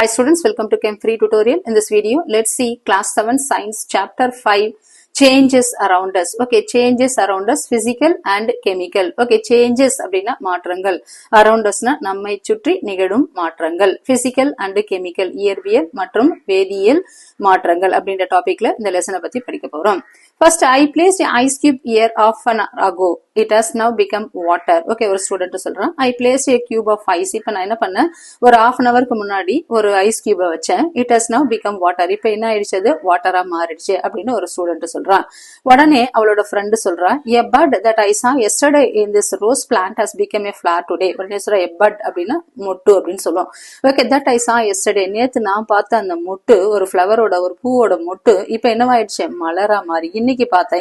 Hi students, welcome to Chem Free tutorial. In this video, let's see class 7 science chapter 5 changes around us. Okay, changes around us physical and chemical. Okay, changes அப்படினா மாற்றங்கள். Around usனா நம்மை சுற்றி நிகழும் மாற்றங்கள். Physical and chemical இயற்பியல் மற்றும் வேதியியல் மாற்றங்கள் அப்படின்ற டாபிக்ல இந்த லெசனை பத்தி படிக்க போறோம். First, I placed an ice cube here half an hour ago. It has now become water. Okay, ஒரு ஸ்டூடெண்ட் சொல்றான். I placed a cube of ice. இப்போ நான் என்ன பண்ணேன், ஒரு half an hourக்கு முன்னாடி ஒரு ஐஸ் கியூபை வச்சேன். It has now become water. இப்போ என்ன ஆயிடுச்சு, அது வாட்டரா மாறிடுச்சு அப்படின்னு ஒரு ஸ்டூடெண்ட் சொல்றான். உடனே அவளோட ஃப்ரெண்டு சொல்றா, a bud that I saw yesterday in this rose plant has become a flower today. உடனே சொல்ற, a bud அப்படின்னா மொட்டு அப்படின்னு சொல்லுவோம். Okay, that I saw yesterday, நேத்து நான் பார்த்த அந்த மொட்டு, ஒரு ஃப்ளவரோட ஒரு பூவோட மொட்டு இப்போ என்னவாயிடுச்சு, மலரா மாறி இன்னைக்கு பார்த்தா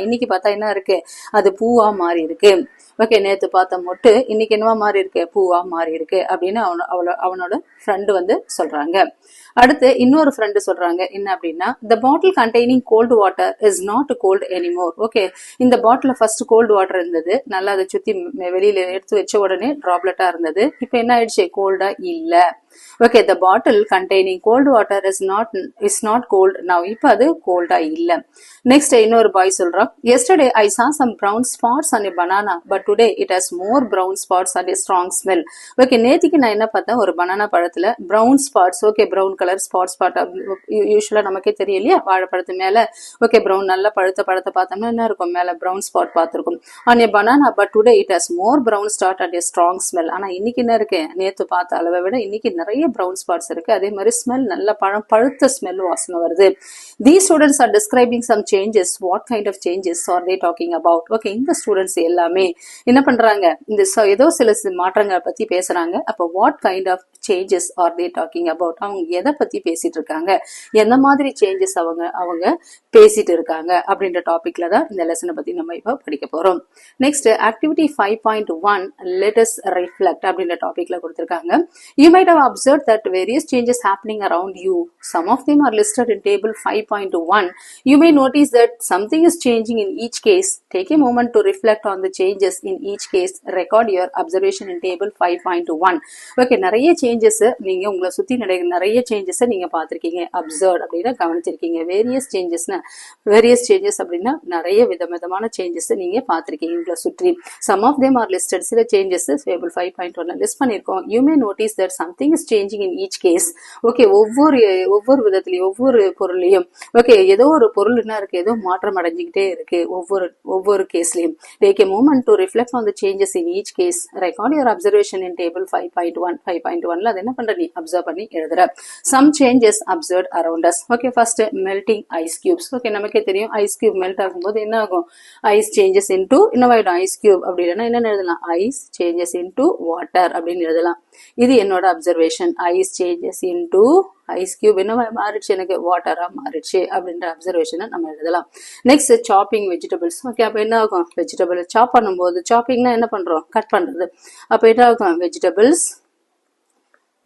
என்ன இருக்கு, அது பூவா மாறி இருக்கு. ஓகே, நேத்து பார்த்த மொட்டு இன்னைக்கு என்னவா மாறி இருக்கு, பூவா மாறி இருக்கு அப்படின்னு அவனோட ஃப்ரெண்டு வந்து சொல்றாங்க. அடுத்து இன்னொரு ஃப்ரெண்டு சொல்றாங்க என்ன அப்படின்னா, the bottle containing cold water is not cold anymore. Okay, இந்த பாட்டில ஃபர்ஸ்ட் கோல்டு வாட்டர் இருந்தது, நல்லா அதை சுத்தி வெளியில எடுத்து வச்ச உடனே டிராப்லெட்டா இருந்தது, இப்போ என்ன ஆயிடுச்சு, கோல்டா இல்ல. Okay, the bottle containing cold water is not cold now. இப்போ அது கோல்டா இல்ல. நெக்ஸ்ட் இன்னொரு பாய் சொல்றான், yesterday I saw some brown spots on a banana but today it has more brown spots and a strong smell. Okay, நேத்திக்கு நான் என்ன பார்த்தேன், ஒரு பனானா பழத்துல brown spots. Okay, brown colour spot usually நமக்கே தெரியும் இல்லையா, வாழைப்பழத்து மேல ஓகே brown நல்ல பழுத்த பழத்தை பார்த்தோம்னா என்ன இருக்கும், மேல brown spot பார்த்திருக்கும். on a banana but today it has more brown spot and a strong smell. ஆனா இன்னைக்கு என்ன இருக்கு, நேத்து பார்த்த அளவை விட இன்னைக்கு நிறைய brown spots இருக்கு, அதே மாதிரி ஸ்மெல் நல்ல பழுத்த ஸ்மெல் வாசனை வருது. These students are describing some changes. What kind of changes are they talking about? Okay, இந்த ஸ்டூடெண்ட்ஸ் எல்லாமே என்ன பண்றாங்க, இந்த ஏதோ சில மாற்றங்களை பத்தி பேசுறாங்க. அப்போ what kind of changes are they talking about? அவங்க எதை பத்தி பேசிட்டு இருக்காங்க, எந்த மாதிரி சேஞ்சஸ் அவங்க பேசிட்டு இருக்காங்க அப்படின்ற டாபிக்ல தான் இந்த லெசனை பத்தி நம்ம இப்ப படிக்க போறோம். Next activity 5.1 let us reflect அப்படின்ற டாபிக்ல கொடுத்திருக்காங்க. You might have observed that various changes happening around you. Some of them are listed in table 5.1. You may notice that something is changing in each case. Take a moment to reflect on the changes in each case. Record your observation in table 5.1. Okay, நிறைய changes நீங்க உங்களை சுத்தி நிறைய changes நீங்க பார்த்திருக்கீங்க. Observe அப்படின்னா கவனிச்சிருக்கீங்க. Various changes அப்படின்னா நிறைய விதமான சேஞ்சஸ் நீங்க பார்த்திருக்கீங்க உங்களை சுற்றி. Some of them are listed. சில சேஞ்சஸ் table 5.1 லிஸ்ட் பண்ணிருக்கோம். You may notice that something is changing in each case. Okay, ஒவ்வொரு விதத்திலையும் ஒவ்வொரு பொருளையும் ஓகே ஏதோ ஒரு பொருள் என்ன இருக்கு, ஏதோ மாற்றம் அடைஞ்சுக்கிட்டே இருக்கு ஒவ்வொரு கேஸ்லயும். Take a moment to reflect on the changes in each case. Record your observation in table 5.1. 5.1ல அது என்ன பண்ற, நீ அப்சர்வ் பண்ணி எழுதுற. Some changes observed around us. Okay, first melting ice cubes. Okay, நமக்கே தெரியும் ஐஸ் கியூப் மெல்ட் ஆகும்போது என்ன ஆகும், ஐஸ் சேஞ்சஸ் இன்டு என்னவாயிடும், ஐஸ் கியூப். அப்படி இல்லைன்னா என்ன எழுதலாம், ஐஸ் சேஞ்சஸ் இன்டு வாட்டர் அப்படின்னு எழுதலாம். இது என்னோட observation. Ice changes into ice cube என்ன மாறிடுச்சு, எனக்கு வாட்டரா மாறிடுச்சு அப்படின்ற அப்சர்வேஷனை நம்ம எழுதலாம். Next shopping vegetables. ஓகே, அப்ப என்ன ஆகும், வெஜிடபிள் சாப் பண்ணும்போது, சாப்பிங்னா என்ன பண்றோம், கட் பண்றது. அப்ப என்ன ஆகும்,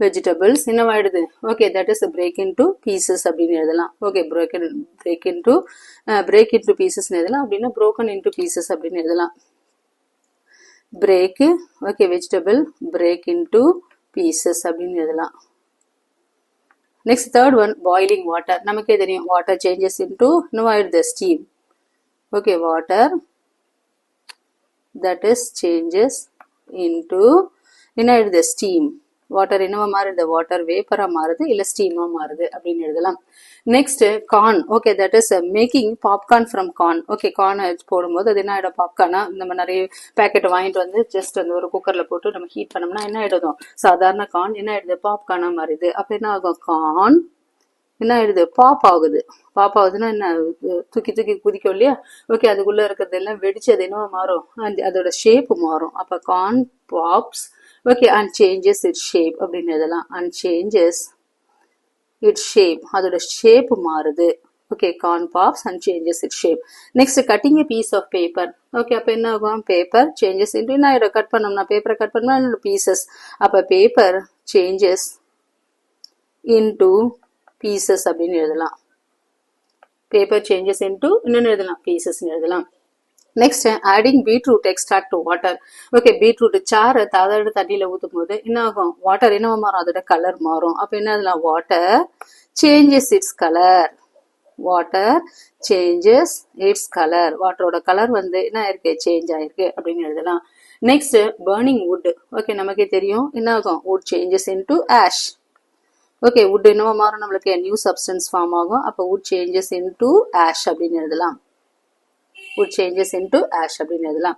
வெஜிடபிள்ஸ் என்னவாயிடுது, okay that is break into pieces அப்படின்னு எழுதலாம். ஓகே, பிரேக் இன்டு பீசஸ் எழுதலாம், அப்படின்னா broken into pieces அப்படின்னு எழுதலாம். Break okay, vegetable break into pieces அப்படின்னு எழுதலாம். Next third one boiling water. நமக்கே தெரியும் வாட்டர் சேஞ்சஸ் இன்டு என்னவாயிடுது, steam. Okay, water that is changes into என்ன ஆயிடுது, ஸ்டீம். வாட்டர் என்னவா மாறுது, வாட்டர் வேப்பரா மாறுது, இல்ல ஸ்டீமா மாறுது அப்படின்னு எழுதலாம். Next corn. Okay, that is making popcorn from corn. Okay, corn போடும்போது அது என்ன ஆயிடும், பாப்கார்னா நம்ம நிறைய பேக்கெட் வாங்கிட்டு வந்து ஜஸ்ட் அந்த ஒரு குக்கர்ல போட்டு நம்ம ஹீட் பண்ணோம்னா என்ன ஆயிடும், சாதாரண கார்ன் என்ன ஆயிடுது, பாப்கார்னா மாறுது. அப்ப என்ன ஆகும், கார்ன் என்ன ஆயிடுது, பாப் ஆகுதுன்னா என்ன, தூக்கி குதிக்கும் இல்லையா. ஓகே, அதுக்குள்ள இருக்கிறது எல்லாம் வெடிச்சு அது என்னவா மாறும், அதோட ஷேப் மாறும். அப்ப corn pops. Okay, and changes its shape அப்படின்னு எழுதலாம். and changes its shape, அதோட ஷேப் மாறுது. Okay, corn pops and changes its shape. next cutting a piece of paper. Okay, அப்ப என்ன ஆகும், பேப்பர் சேஞ்சஸ் into என்ன ஆயிடும், கட் பண்ணோம்னா பேப்பரை கட் பண்ணோம்னா பீசஸ். அப்ப பேப்பர் சேஞ்சஸ் into பீசஸ் அப்படின்னு எழுதலாம். பேப்பர் சேஞ்சஸ் into என்னன்னு எழுதலாம், பீசஸ் எழுதலாம். Next adding beetroot extract to water. Okay, beetroot சாறு அதோட தண்ணியில ஊற்றும் போது என்ன ஆகும், வாட்டர் என்ன மாறும், அதோட கலர் மாறும். அப்ப என்ன அதெல்லாம் water changes its colour. Water changes its colour. வாட்டரோட கலர் வந்து என்ன ஆயிருக்கு, சேஞ்ச் ஆயிருக்கு அப்படின்னு எழுதலாம். Next burning would. ஓகே, நமக்கே தெரியும் என்ன ஆகும், would changes into ash. Okay, would என்னவா மாறும், நம்மளுக்கு நியூ சப்ஸ்டன்ஸ் ஃபார்ம் ஆகும். அப்போ வுட் சேஞ்சஸ் இன்டு ஆஷ் அப்படின்னு எழுதலாம். wood changes into ash அப்படின்னு எழுதலாம்.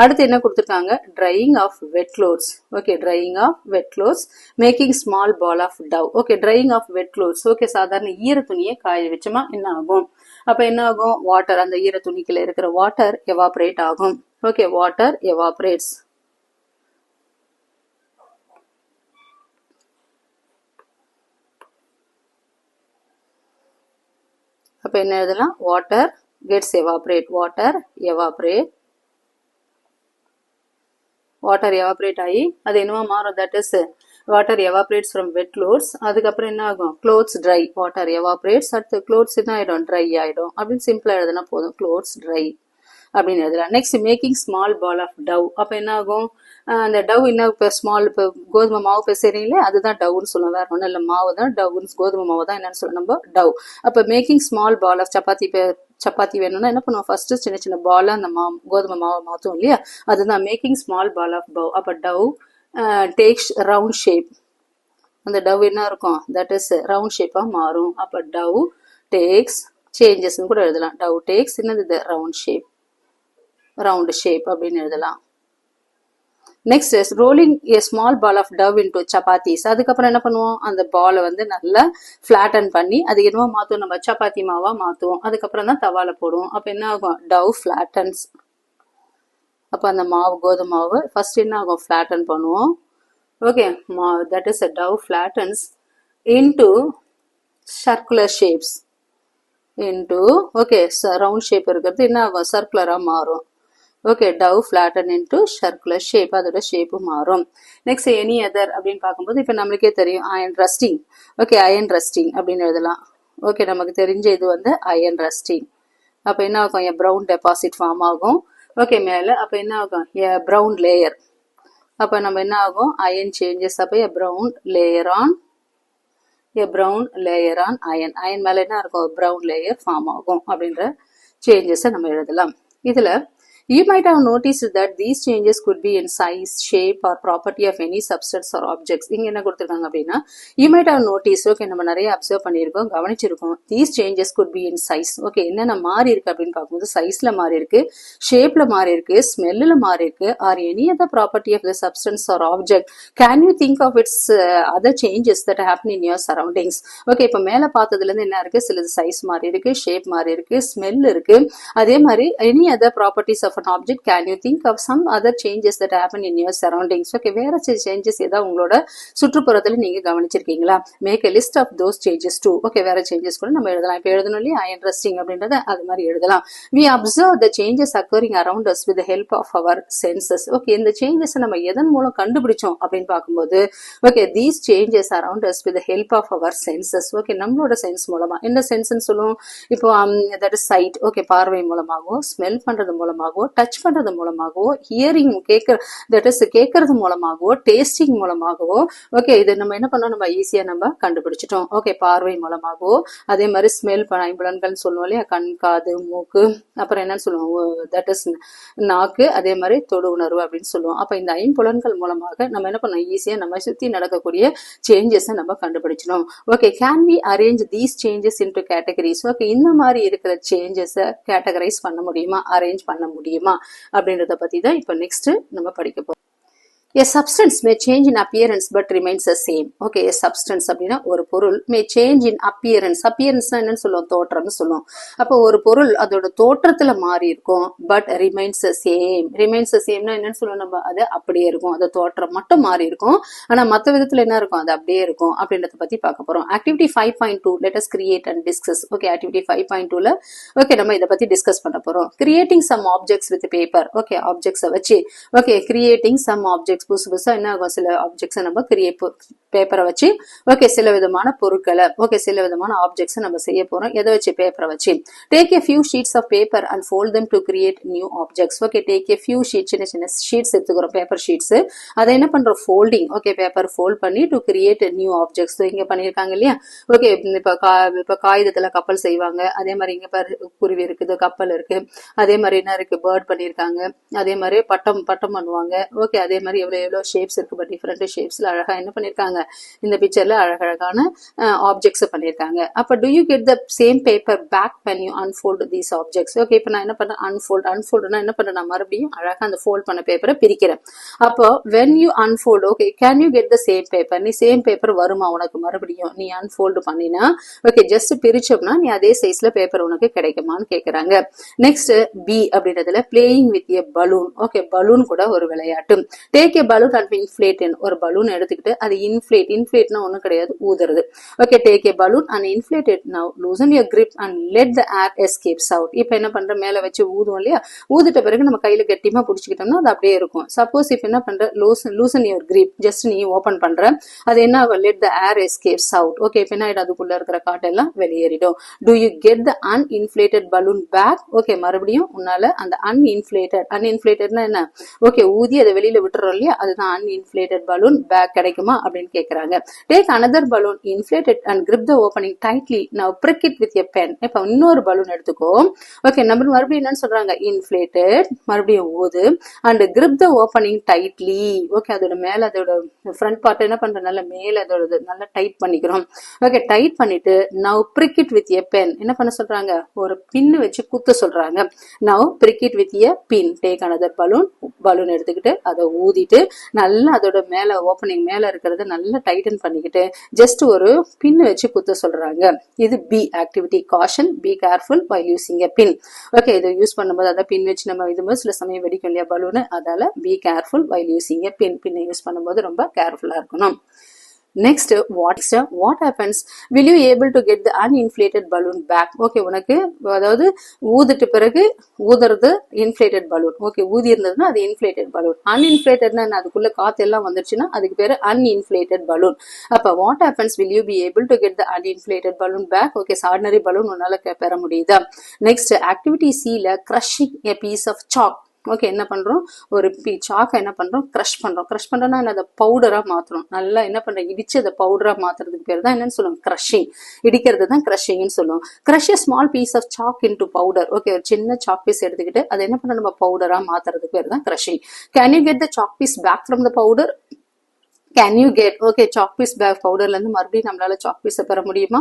அடுத்து என்ன கொடுத்துருக்காங்க, drying of wet clothes. Okay, drying of wet clothes, making small ball of dough. Okay, drying of wet clothes. Okay, சாதாரண ஈர துணியை காய வச்சோமா என்ன ஆகும், அப்ப என்ன ஆகும், வாட்டர் அந்த ஈர துணிக்குள்ள இருக்கிற வாட்டர் எவாபரேட் ஆகும். Okay, water எவாபரேட்ஸ். அப்ப என்ன எழுதலாம், water gets evaporate. Water evaporate. Water evaporate ஆகி அது என்னவா மாறும், that is water evaporates from wet clothes. அதுக்கப்புறம் என்ன ஆகும், clothes dry. Water evaporates, அடுத்து clothes என்ன ஆயிடும், dry ஆயிடும். அப்படின்னு சிம்பிளா எழுதுனா போதும், clothes dry அப்படின்னு எழுதலாம். Next making small ball of dough. அப்ப என்ன ஆகும், அந்த டவ் என்ன, இப்போ ஸ்மால், இப்போ கோதுமை மாவு பேசுறீங்களே அதுதான் டவ்னு சொல்லுவோம், வேற ஒன்றும் இல்லை, மாவு தான் டவ்னு, கோதுமை மாவு தான் என்னன்னு சொல்லுவோம் நம்ம டவ். அப்போ making small ball of chapati வேணும்னா என்ன பண்ணுவோம், ஃபர்ஸ்ட் சின்ன சின்ன பாலா அந்த கோதுமை மாவை மாற்றும் இல்லையா, அதுதான் making small ball of dough. அப்போ டவ் டேக்ஸ் ரவுண்ட் ஷேப். அந்த டவ் என்ன இருக்கும், தட் இஸ் ரவுண்ட் ஷேப்பா மாறும். அப்போ டவ் டேக்ஸ் சேஞ்சஸ் கூட எழுதலாம். டவ் டேக்ஸ் என்னது, ரவுண்ட் ஷேப், ரவுண்ட் ஷேப் அப்படின்னு எழுதலாம். Next is rolling a small ball of dough into chapatis. அதுக்கப்புறம் என்ன பண்ணுவோம், அந்த பாலை வந்து நல்லா ஃபிளாட்டன் பண்ணி அது என்னவோ மாற்றுவோம், நம்ம சப்பாத்தி மாவா மாற்றுவோம். அதுக்கப்புறம் தான் தவால போடுவோம். அப்போ என்ன ஆகும், டவ் ஃபிளாட்டன்ஸ். அப்போ அந்த மாவு கோதுமை மாவு ஃபர்ஸ்ட் என்ன ஆகும், ஃபிளாட்டன் பண்ணுவோம். Okay, that is a dough flattens into circular shapes. Into okay, round shape இருக்கிறது என்ன ஆகும், சர்க்குலரா மாறும். Okay, dough flatten into circular shape, அதோட ஷேப்பு மாறும். நெக்ஸ்ட் எனி அதர் அப்படின்னு பார்க்கும்போது இப்போ நம்மளுக்கே தெரியும் iron rusting. Okay, iron rusting அப்படின்னு எழுதலாம். ஓகே, நமக்கு தெரிஞ்ச இது வந்து அயன் ரஸ்டிங். அப்போ என்ன ஆகும், எ ப்ரௌன் டெபாசிட் ஃபார்ம் ஆகும். ஓகே, மேலே அப்போ என்ன ஆகும், எ ப்ரௌன் லேயர். அப்போ நம்ம என்ன ஆகும், அயன் சேஞ்சஸ். அப்போ a brown layer on iron. Iron மேலே என்ன இருக்கும், ப்ரௌன் லேயர் ஃபார்ம் ஆகும் அப்படின்ற சேஞ்சஸை நம்ம எழுதலாம். இதில் you might have noticed that these changes could be in size, shape or property of any substance or objects. இங்க என்ன கொடுத்திருக்காங்க அப்படின்னா, you might have noticed, okay, நம்ம நிறைய அப்சர்வ் பண்ணியிருக்கோம், கவனிச்சிருக்கோம். these changes could be in size. Okay, என்னென்ன மாறி இருக்கு அப்படின்னு பார்க்கும்போது சைஸ்ல மாறி இருக்கு, ஷேப்ல மாறி இருக்கு, ஸ்மெல்ல மாறி இருக்கு, or any other property of the substance or object. Can you think of its other changes that happen in your surroundings? Okay, இப்போ மேல பார்த்ததுல இருந்து என்ன இருக்கு, சிலது சைஸ் மாறி இருக்கு, ஷேப் மாறி இருக்கு, ஸ்மெல் இருக்கு. அதே மாதிரி any other properties of an object, can you think of some other changes that happen in your surroundings? Okay, வேற சேஞ்சஸ் ஏதாவது உங்களோட சுற்றுப்புறத்துல நீங்க கவனிச்சிருக்கீங்களா? Make a list of those changes too. Okay, வேற சேஞ்சஸ் கூட நம்ம எழுதலாம். இப்போ எழுதணும் இல்லையா, interesting அப்படின்றத அது மாதிரி எழுதலாம். we observe the changes occurring around us with the help of our senses. Okay, இந்த சேஞ்சஸ் நம்ம எதன் மூலம் கண்டுபிடிச்சோம் அப்படின்னு பார்க்கும்போது, okay, these changes around us with the help of our senses. Okay, நம்மளோட சென்ஸ் மூலமா, என்ன சென்ஸ்ன்னு சொல்லுவோம், இப்போ that is sight. ஓகே, பார்வை மூலமாகவோ, ஸ்மெல் பண்றது மூலமாகவோ, டச் பண்றது மூலமாகவோ, ஹியரிங் கேட்கறது மூலமாகவோ, டேஸ்டிங் மூலமாகவோ. ஓகே, இது நம்ம என்ன பண்ணோம், நம்ம ஈஸியா நம்ம கண்டுபிடிச்சிட்டோம். ஓகே, பார்வை மூலமாகவோ, அதே மாதிரி ஸ்மெல் ஐம்புலன்கள் சொல்லுவோம் இல்லையா, கண், காது, மூக்கு, அப்புறம் என்னன்னு சொல்லுவோம், தட் இஸ் நாக்கு, அதே மாதிரி தொடு உணர்வு அப்படின்னு சொல்லுவோம். அப்ப இந்த ஐம்புலன்கள் மூலமாக நம்ம என்ன பண்ணோம், ஈஸியா நம்ம சுத்தி நடக்கக்கூடிய சேஞ்சஸ் நம்ம கண்டுபிடிச்சிடும். Okay, can we arrange these changes into categories. Okay, இந்த மாதிரி இருக்கிற சேஞ்சஸை கேட்டகரைஸ் பண்ண முடியுமா, அரேஞ்ச் பண்ண முடியுமா அப்படின்றத பத்தி தான் இப்போ நெக்ஸ்ட் நம்ம படிக்க போறோம். A substance may change in appearance but remains the same. Okay, a substance அப்படின்னா ஒரு பொருள் may change in appearance. appearance என்னன்னு சொல்லுவோம், தோற்றம்னு சொல்லுவோம். அப்போ ஒரு பொருள் அதோட தோற்றத்துல மாறி இருக்கும், but remains the same. remains the same னா என்னன்னு சொல்லுவோம், நம்ம அது அப்படியே இருக்கும், அது தோற்றம் மட்டும் மாறி இருக்கும், ஆனா மற்ற விதத்துல என்ன இருக்கும், அது அப்படியே இருக்கும் அப்படின்றத பத்தி பார்க்க போறோம். Activity 5.2 let us create and discuss. ஓகே, ஆக்டிவிட்டி 5.2ல ஓகே நம்ம இதை பத்தி டிஸ்கஸ் பண்ண போறோம். Creating some objects with paper. Okay, ஆப்ஜெக்ட்ஸை வச்சு ஓகே கிரியேட்டிங் சம் ஆப்ஜெக்ட்ஸ், புதுசு புதுசா என்ன ஆகும், சில ஆப்ஜெக்ட்ஸை நம்ம பேப்பரை வச்சு ஓகே சில விதமான பொருட்களை ஓகே சில விதமான ஆப்ஜெக்ட்ஸ் நம்ம செய்ய போறோம். எதை வச்சு? பேப்பரை வச்சு. Take a few sheets of paper and fold them to create new objects. Okay take a few sheets, சின்ன சின்ன ஷீட்ஸ் எடுத்துக்கிறோம், பேப்பர் ஷீட்ஸ். அதை என்ன பண்றோம்? ஃபோல்டிங். ஓகே பேப்பர் ஃபோல்ட் பண்ணி டு கிரியேட் நியூ ஆப்ஜெக்ட்ஸ் இங்க பண்ணிருக்காங்க இல்லையா? ஓகே இப்ப காகிதத்துல கப்பல் செய்வாங்க. அதே மாதிரி இங்க குருவி இருக்குது, கப்பல் இருக்கு. அதே மாதிரி என்ன இருக்கு? பேர்ட் பண்ணிருக்காங்க. அதே மாதிரி பட்டம் பண்ணுவாங்க. ஓகே அதே மாதிரி எவ்வளவு ஷேப்ஸ் இருக்கு, பட் டிஃபரெண்ட் ஷேப்ஸ்ல அழகா என்ன பண்ணிருக்காங்க? இந்த பிக்சர்ல அழகழகான ஆப்ஜெக்ட்ஸ் பண்ணிருக்காங்க. அப்ப to you get the same paper bag when you unfold these objects? Okay இப்ப நான் என்ன பண்றேன்? அன்ஃபோல்ட்னா என்ன பண்றேன்? நான் மறுபடியும் அழகா அந்த ஃபோல்ட் பண்ண பேப்பரை பிரிக்கிறேன். அப்போ when you unfold, okay can you get the same paper? நீ சேம் பேப்பர் வருமா உனக்கு? மறுபடியும் நீ அன்ஃபோல்ட் பண்ணினா ஓகே ஜஸ்ட் பிரிச்சோம்னா நீ அதே சைஸ்ல பேப்பர் உனக்கு கிடைக்குமான்னு கேக்குறாங்க. நெக்ஸ்ட் பி அப்படின்றதுல playing with a balloon. Okay balloon கூட ஒரு விளையாட்டு. Take a balloon and inflate. ஒரு பலூன் எடுத்துக்கிட்டு அது இன்ஃபிளேட்னா ஒண்ணும் கிடையாது, ஊதுறது. Okay take a balloon and inflate it. Now loosen your grip and let the air escapes out. இப்ப என்ன பண்ற? மேல வச்சு ஊதுவோம் இல்லையா? ஊதிட்ட பிறகு நம்ம கையில கட்டியமா புடிச்சுக்கிட்டோம்னா அது அப்படியே இருக்கும். சப்போஸ் இப்ப என்ன பண்ற? லூசன் யுவர் grip, ஜஸ்ட் நீ ஓபன் பண்ற, அது என்ன ஆகும்? let the air escapes out. Okay இப்ப என்ன ஆயிடும்? அதுக்குள்ள இருக்கிற காற்றெல்லாம் வெளியேறிடும். do you get the uninflated balloon back? Okay மறுபடியும் உன்னால அந்த uninflatedனா என்ன? ஓகே ஊதி அதை வெளியில விட்டுறோம் இல்லையா? அதுதான் uninflated balloon பேக் கிடைக்குமா அப்படின்னு கேக்குறாங்க. Take another balloon, inflate it and grip the opening tightly. now prick it with a pen. இப்ப இன்னொரு பலூன் எடுத்துக்கோ. ஓகே நம்ம மறுபடியும் என்னன்னு சொல்றாங்க? inflated, மறுபடியும் ஊது, and grip the opening tightly. Okay அதோட மேல அதோட ஃப்ரண்ட் பார்ட் என்ன பண்ற? நல்ல மேல அதோட நல்லா டைட் பண்ணிக்கிறோம். ஓகே டைட் பண்ணிட்டு now prick it with a pen. என்ன பண்ண சொல்றாங்க? ஒரு பின் வச்சு குத்த சொல்றாங்க. now prick it with a pin. take another balloon எடுத்துக்கிட்டு அதை ஊதிட்டு நல்லா அதோட மேல ஓப்பனிங் மேல இருக்கிறத நல்லா டைட்டன் பண்ணிக்கிட்டு ஜஸ்ட் ஒரு பின் வச்சு குத்த சொல்றாங்க. இது B activity. Caution, be careful while using a pin. Okay இதை யூஸ் பண்ணும்போது அதான் பின் வச்சு நம்ம இதும்போது சில சமயம் வெடிக்கும் இல்லையா பலூனு, அதால B careful while using a pin. பின்னை யூஸ் பண்ணும்போது ரொம்ப கேர்ஃபுல்லா இருக்கணும். Next, what happens? Will you able to get the uninflated balloon back? Okay உனக்கு அதாவது ஊதிட்டு பிறகு ஊதுறது inflated balloon. ஓகே ஊதி இருந்ததுன்னா அது inflated balloon. uninflatedனா அதுக்குள்ள காத்து எல்லாம் வந்துருச்சுன்னா அதுக்கு பேரு uninflated balloon. அப்ப what happens? Will you be able to get the uninflated balloon back? Okay ordinary balloon உன்னால பெற முடியுதா? Next, activity C ல crushing a piece of chalk. Okay என்ன பண்றோம்? ஒரு சாக்கை என்ன பண்றோம்? கிரஷ் பண்றோம்னா அதை பவுடரா மாத்துறோம். நல்லா என்ன பண்றோம்? இடிச்சு அதை பவுடரா மாத்துறதுக்கு பேர் தான் என்னன்னு சொல்லுவோம்? கிரஷிங். இடிக்கிறது தான் கிரஷிங்னு சொல்லுவோம். Crush a small piece of chalk into powder. Okay ஒரு சின்ன சாக் பீஸ் எடுத்துக்கிட்டு அதை என்ன பண்றோம்? நம்ம பவுடரா மாத்துறதுக்கு பேர் தான் crushing. Can you get the chalk piece back from the powder? Can you get? Okay chalk piece back பவுடர்ல இருந்து மறுபடியும் நம்மளால chalk piece பெற முடியுமா?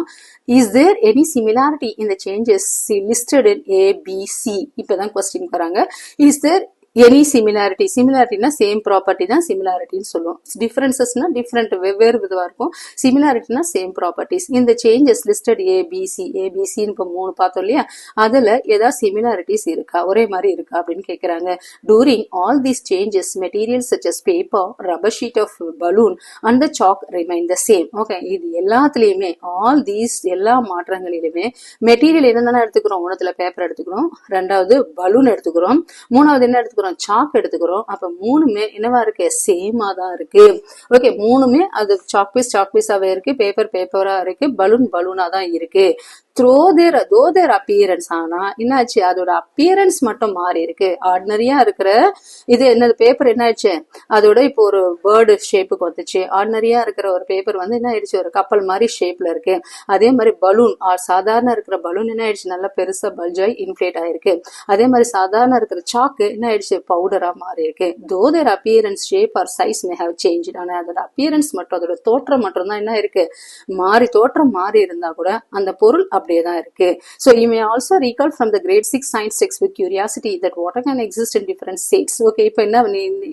Is there any similarity in the changes listed in A, B, C? இப்பதான் question வராங்க. Is there any similarity? similarityனா same property தான் சிமிலாரிட்டின்னு சொல்லுவோம். டிஃபரன்சஸ்னா டிஃபரெண்ட் வெவ்வேறு விதமா இருக்கும். சிமிலாரிட்டினா சேம் ப்ராப்பர்ட்டிஸ். இந்த சேஞ்சஸ் லிஸ்டட் ஏபிசின்னு இப்போ 3 பார்த்தோம் இல்லையா? அதுல ஏதாவது சிமிலாரிட்டிஸ் இருக்கா, ஒரே மாதிரி இருக்கா அப்படின்னு கேட்கறாங்க. During all these changes materials such as paper, rubber sheet of balloon and the chalk remain the same. Okay இது எல்லாத்துலயுமே ஆல் தீஸ் எல்லா மாற்றங்களிலுமே மெட்டீரியல் என்னென்ன எடுத்துக்கிறோம்? ஒன்னுத்துல பேப்பர் எடுத்துக்கிறோம், ரெண்டாவது பலூன் எடுத்துக்கிறோம், மூணாவது என்ன எடுத்துக்கிறோம்? சாக் எடுத்துக்கிறோம். அப்ப மூணுமே என்னவா இருக்கு? சேமா தான் இருக்கு. ஓகே மூணுமே அது சாக் பீஸாவே இருக்கு, பேப்பரா இருக்கு, பலூனா தான் இருக்கு. though their appearance, ஆனா என்னாச்சு? அதோட அப்பியரன்ஸ் மட்டும் மாறி இருக்கு. ஆர்டினரியா இருக்கிற இது என்னது பேப்பர் என்ன ஆயிடுச்சு? அதோட இப்போ ஒரு பேர்டு ஷேப்புக்கு வந்துச்சு. ஆர்டினரியா இருக்கிற ஒரு பேப்பர் வந்து என்ன ஆயிடுச்சு? ஒரு கப்பல் மாதிரி ஷேப்ல இருக்கு. அதே மாதிரி பலூன் சாதாரண இருக்கிற பலூன் என்ன ஆயிடுச்சு? நல்லா பெருசா பல்ஜாய் இன்ஃபிளேட் ஆயிருக்கு. அதே மாதிரி சாதாரண இருக்கிற சாக்கு என்ன ஆயிடுச்சு? பவுடரா மாறி இருக்கு. though their appearance, shape or size may have changed, ஆனா அதோட அப்பியரன்ஸ் மட்டும் அதோட தோற்றம் மட்டும் தான் என்ன இருக்கு? தோற்றம் மாறி இருந்தா கூட அந்த பொருள் அப்படியேதான் இருக்கு. So you may also recall from the grade 6 science text with curiosity that water can exist in different states. Okay இப்போ என்ன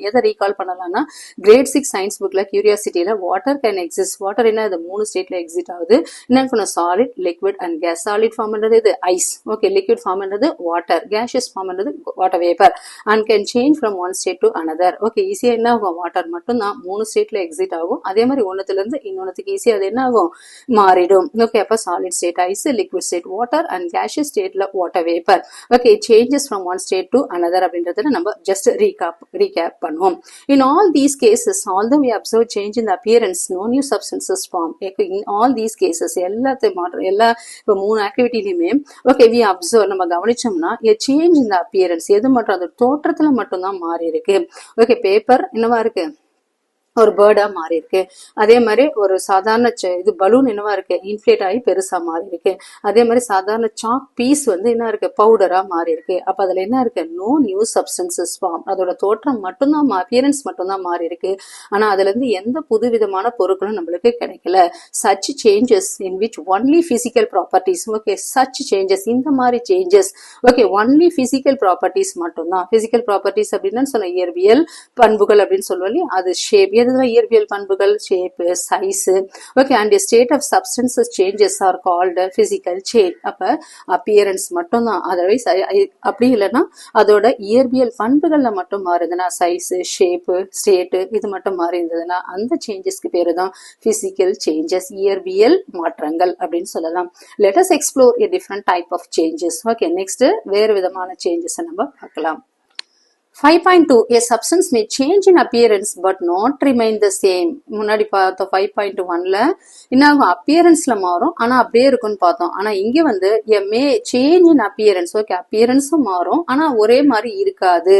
எதை ரீகால் பண்ணலாம்னா grade 6 science bookல curiosityல water can exist. water என்ன அது 3 ஸ்டேட்ல எக்ஸிட் ஆகுது. என்ன solid, liquid and gas. solid form என்றது இது ice. okay liquid form என்றது water. gaseous form என்றது water vapor and can change from one state to another. okay ஈஸியா என்ன ஆகும்? வாட்டர் மட்டும் தான் 3 ஸ்டேட்ல எக்ஸிட் ஆகும். அதே மாதிரி ஒண்ணுத்துல இருந்து இன்னொன்னுக்கு ஈஸியா அது என்ன ஆகும்? மாறிடும். ஓகே அப்ப solid state ice, liquid state water and gaseous state la water vapor. Okay, changes from one state to another அப்படின்றத நம்ம just recap பண்ணுவோம். In all these cases, although we observe change in the appearance, no new substances form. In all these cases, எல்லா இப்போ 3 ஆக்டிவிட்டிலையுமே okay we observe நம்ம கவனிச்சோம்னா a change in the appearance எது மட்டும் அந்த தோற்றத்துல மட்டும்தான் மாறி இருக்கு. ஓகே, பேப்பர் என்னவா இருக்கு, ஒரு பேர்டா மாறி இருக்கு. அதே மாதிரி ஒரு சாதாரண இது பலூன் என்னவா இருக்கு, இன்ஃபிளேட் ஆகி பெருசா மாறி இருக்கு. அதே மாதிரி சாதாரண சாக் பீஸ் வந்து என்ன இருக்கு, பவுடரா மாறி இருக்கு. அப்ப அதுல என்ன இருக்கு, நோ நியூ சப்ஸ்டன்சஸ் ஃபார்ம். அதோட தோற்றம் மட்டும்தான் அப்பியரன்ஸ் மட்டும்தான் மாறி இருக்கு. ஆனா அதுல இருந்து எந்த புது விதமான பொருட்களும் நம்மளுக்கு கிடைக்கல. Such changes in which only physical properties. Okay, such changes இந்த மாதிரி changes okay only physical properties மட்டும்தான். பிசிக்கல் ப்ராப்பர்ட்டிஸ் அப்படின்னு சொன்ன இயற்பியல் பண்புகள் அப்படின்னு சொல்லுவோம் இல்லையா, அது ஷேப், எதுதான் இயற்பியல் பண்புகள், shape, size. Okay, and state of substances changes are called physical change. அப்ப அப்பியரன்ஸ் மட்டும்தான், அதர்வைஸ் அப்படி இல்லைன்னா அதோட இயற்பியல் பண்புகள்ல மட்டும் மாறுதுன்னா, சைஸ், ஷேப், ஸ்டேட் இது மட்டும் மாறி இருந்ததுன்னா அந்த சேஞ்சஸ்க்கு பேரு தான் பிசிக்கல் சேஞ்சஸ், இயற்பியல் மாற்றங்கள் அப்படின்னு சொல்லலாம். Let us explore a different type of changes. Okay, next வேறு விதமான சேஞ்சஸ் நம்ம பார்க்கலாம். 5.2 a substance may change in appearance but not remain the same. முன்னாடி பார்த்தோம் 5.1ல என்ன அப்பியரன்ஸ்ல மாறும் ஆனா அப்படியே இருக்கும்னு பார்த்தோம். ஆனா இங்க வந்து a may change in appearance. Okay, அப்பியரன்ஸும் மாறும் ஆனா ஒரே மாதிரி இருக்காது.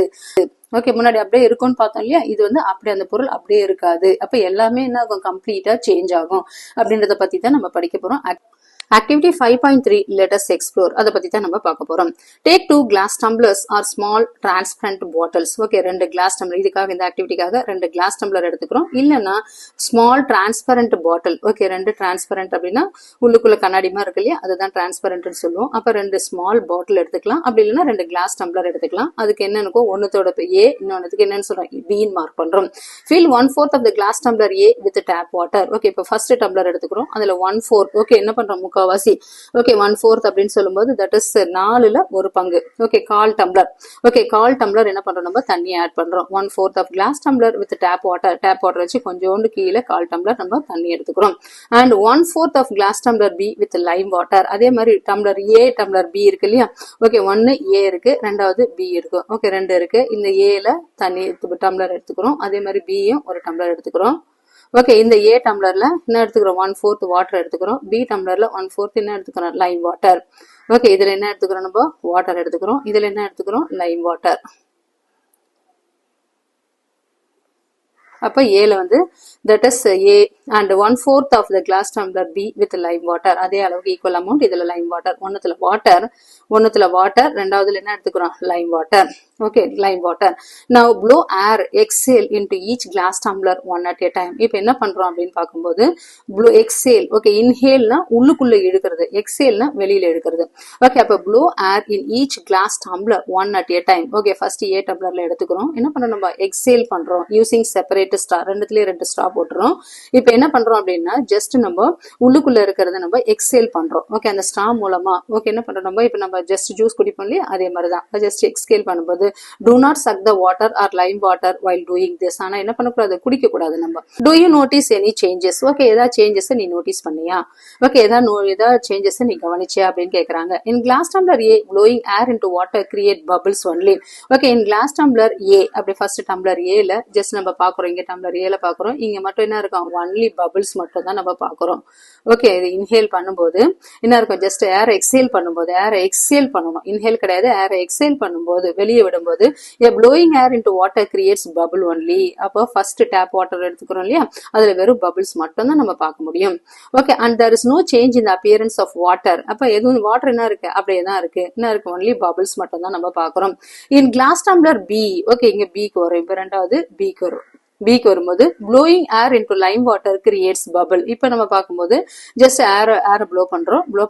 ஓகே, முன்னாடி அப்படியே இருக்கும்னு பார்த்தோம் இல்லையா, இது வந்து அப்படியே அந்த பொருள் அப்படியே இருக்காது. அப்ப எல்லாமே என்ன ஆகும், கம்ப்ளீட்டா சேஞ்ச் ஆகும் அப்படின்றத பத்தி தான் நம்ம படிக்க போறோம். Activity 5.3 let us explore. அத பத்தி தான் நம்ம பார்க்க போறோம். Take 2 glass tumblers or small transparent bottles. Okay, 2 glass tumbler, இதுக்காக இந்த ஆக்டிவிட்டிக்காக 2 glass tumbler எடுத்துக்கிறோம். இல்லனா small transparent bottle. Okay, 2 transparent அப்படின்னா உள்ளுக்குள்ள கண்ணாடி மாதிரி இருக்கு இல்லையா, அதுதான் transparent னு சொல்லுவோம். அப்ப 2 small bottle எடுத்துக்கலாம். அப்படி இல்லனா 2 glass tumbler எடுத்துக்கலாம். அதுக்கு என்ன இருக்கும், ஒண்ணுத்தோட A, இன்னொன்னுக்கு என்னன்னு சொல்றோம், B ன்னு மார்க் பண்றோம். Fill 1/4 of the glass tumbler A with tap water. Okay, இப்ப first tumbler எடுத்துக்கிறோம். அதுல 1/4. ஓகே, என்ன பண்றோம், முக்காவாசி. ஓகே, 1/4 அப்படின்னு சொல்லும்போது தட் இஸ் 4ல ஒரு பங்கு. Okay, 1/4 tumbler. ஓகே, 1/4 டம்ளர் என்ன பண்றோம், நம்ம தண்ணி ஆட் பண்றோம். 1/4 of glass tumbler with tap water. Tap water வச்சு கொஞ்சோண்டு கீழே 1/4 டம்ளர் நம்ம தண்ணி எடுத்துக்கிறோம். And 1/4 of glass tumbler be with lime water. அதே மாதிரி டம்ளர் ஏ, டம்ளர் பி இருக்கு இல்லையா. ஓகே, 1 ஏ இருக்கு, 2வது பி இருக்கு. ஓகே, 2 இருக்கு. இந்த ஏல தண்ணி டம்ளர் எடுத்துக்கிறோம். அதே மாதிரி பியும் ஒரு டம்ளர் எடுத்துக்கிறோம். ஓகே, இந்த ஏ டம்ளர்ல என்ன எடுத்துக்கிறோம், 1/4 வாட்டர் எடுத்துக்கிறோம். பி டம்ளர்ல 1/4 என்ன எடுத்துக்கிறோம், லைம் வாட்டர். ஓகே, இதுல என்ன எடுத்துக்கிறோம், நம்ம வாட்டர் எடுத்துக்கிறோம். இதுல என்ன எடுத்துக்கிறோம், லைம் வாட்டர். அப்ப ஏல வந்து that is A and 1/4 of the glass tumbler B with lime water. அதே அளவுக்கு ஈக்குவல் அமௌண்ட் இதுல லைம் வாட்டர். ஒண்ணுத்துல வாட்டர், ரெண்டாவதுல என்ன எடுத்துக்கிறோம், Lime water. Okay, Lime water. Now blow air exhale into each glass tumbler one at a time. இப்போ என்ன பண்றோம் அப்படின்னு பார்க்கும்போது blow exhale. ஓகே, inhaleனா உள்ளுக்குள்ள இழுக்கிறது, exhaleனா வெளியில எடுக்கிறது. ஓகே, அப்ப blow air in each glass tumbler one at a time. Okay, first A டம்ளர்ல எடுத்துக்கிறோம். என்ன பண்றோம், நம்ம எக்ஸேல் பண்றோம் யூசிங் செப்பரேட் ஸ்டார். ரெண்டுத்துலயே 2 ஸ்டார் போட்டுறோம். இப்ப என்ன பண்றோம் அப்படின்னா ஜஸ்ட் நம்ம உள்ளுக்குள்ள இருக்கிறத நம்ம எக்ஸேல் பண்றோம். ஓகே, அந்த ஸ்டார் மூலமா ஓகே என்ன பண்றோம், நம்ம இப்ப நம்ம ஜஸ்ட் ஜூஸ் குடிப்போம் இல்லையா, அதே மாதிரிதான் ஜஸ்ட் எக்ஸ்கேல் பண்ணும்போது do not suck the water or lime water while doing this. ஆனா என்ன பண்ணக்கூடாது, குடிக்க கூடாது நம்ம. Do you notice any changes? Okay, ஏதாவது சேஞ்சஸ் நீ நோட்டீஸ் பண்ணியா? ஓகே, ஏதாவது சேஞ்சஸ் நீ கவனிச்சியா அப்படின்னு கேக்குறாங்க. In glass tumbler A, blowing air into water create bubbles only. Okay, in glass tumbler A, அப்படி ஃபர்ஸ்ட் டம்ளர் ஏல ஜஸ்ட் நம்ம பாக்குறோம், இங்க டம்ளர் ஏல பாக்குறோம், இங்க மட்டும் என்ன இருக்கும், ஒன்லி பபிள்ஸ் மட்டும் தான் நம்ம பாக்குறோம். ஓகே, இது இன்ஹேல் பண்ணும்போது என்ன இருக்கும், ஜஸ்ட் ஏர் எக்ஸேல் பண்ணும்போது ஏர் எக்ஸேல் பண்ணணும், இன்ஹேல் கிடையாது, ஏர் எக்ஸேல் பண்ணும்போது வெளியே விடும்போது blowing air into water creates bubble only. அப்போ ஃபர்ஸ்ட் டேப் வாட்டர் எடுத்துக்கிறோம் இல்லையா, அதுல வெறும் பபிள்ஸ் மட்டும் தான் நம்ம பார்க்க முடியும். Okay, and there is no change in the appearance of water. அப்ப எதுவும் வாட்டர் என்ன இருக்கு, அப்படியே தான் இருக்கு, என்ன இருக்கு, ஒன்லி பபிள்ஸ் மட்டும் தான் நம்ம பாக்குறோம். in glass tumbler B, okay இங்க பிக்கு வரும், இப்ப ரெண்டாவது பிக்கு வரும். பிக்கு வரும்போது blowing air into lime water creates bubble. இப்ப நம்ம பார்க்கும்போது ஜஸ்ட் ஏர் ப்ளோ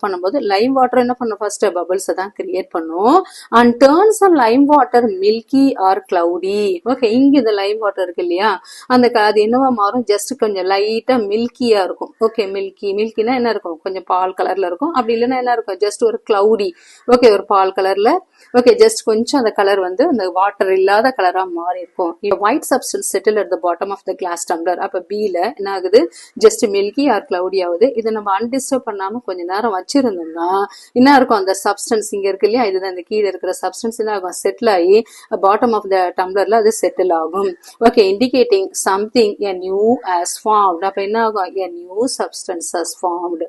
பண்ணும்போது லைம் வாட்டர் என்ன பண்ணும், ஃபர்ஸ்ட் பபிள்ஸ் தான் கிரியேட் பண்ணும். and turns a lime water milky or cloudy. Okay, இங்க இந்த லைம் வாட்டர் இருக்கு இல்லையா, அந்த அது என்னவா மாறும், ஜஸ்ட் கொஞ்சம் லைட்டா மில்கியா இருக்கும். ஓகே, மில்கினா என்ன இருக்கும், கொஞ்சம் பால் கலர்ல இருக்கும். அப்படி இல்லைன்னா என்ன இருக்கும், ஜஸ்ட் ஒரு கிளவுடி. ஓகே, ஒரு பால் கலர்ல. ஓகே, ஜஸ்ட் கொஞ்சம் அந்த கலர் வந்து அந்த வாட்டர் இல்லாத கலரா மாறி இருக்கும். White substance settle at the bottom of the glass tumbler. அப்ப பில என்ன ஆகுது, ஜஸ்ட் மில்கி ஆர் கிளவுடி ஆகுது. இதை நம்ம அன்டிஸ்டர்ப் பண்ணாம கொஞ்ச நேரம் வச்சிருந்தோம்னா என்ன இருக்கும், அந்த சப்ஸ்டன்ஸ் இங்க இருக்கு இல்லையா, இதுதான் இந்த கீழே இருக்கிற சப்ஸ்டன்ஸ் என்ன ஆகும், செட்டில் ஆகி பாட்டம் ஆஃப் த டம்ளர்ல அது செட்டில் ஆகும். Okay, indicating something a new has formed. அப்ப என்ன ஆகும், a new substance has formed.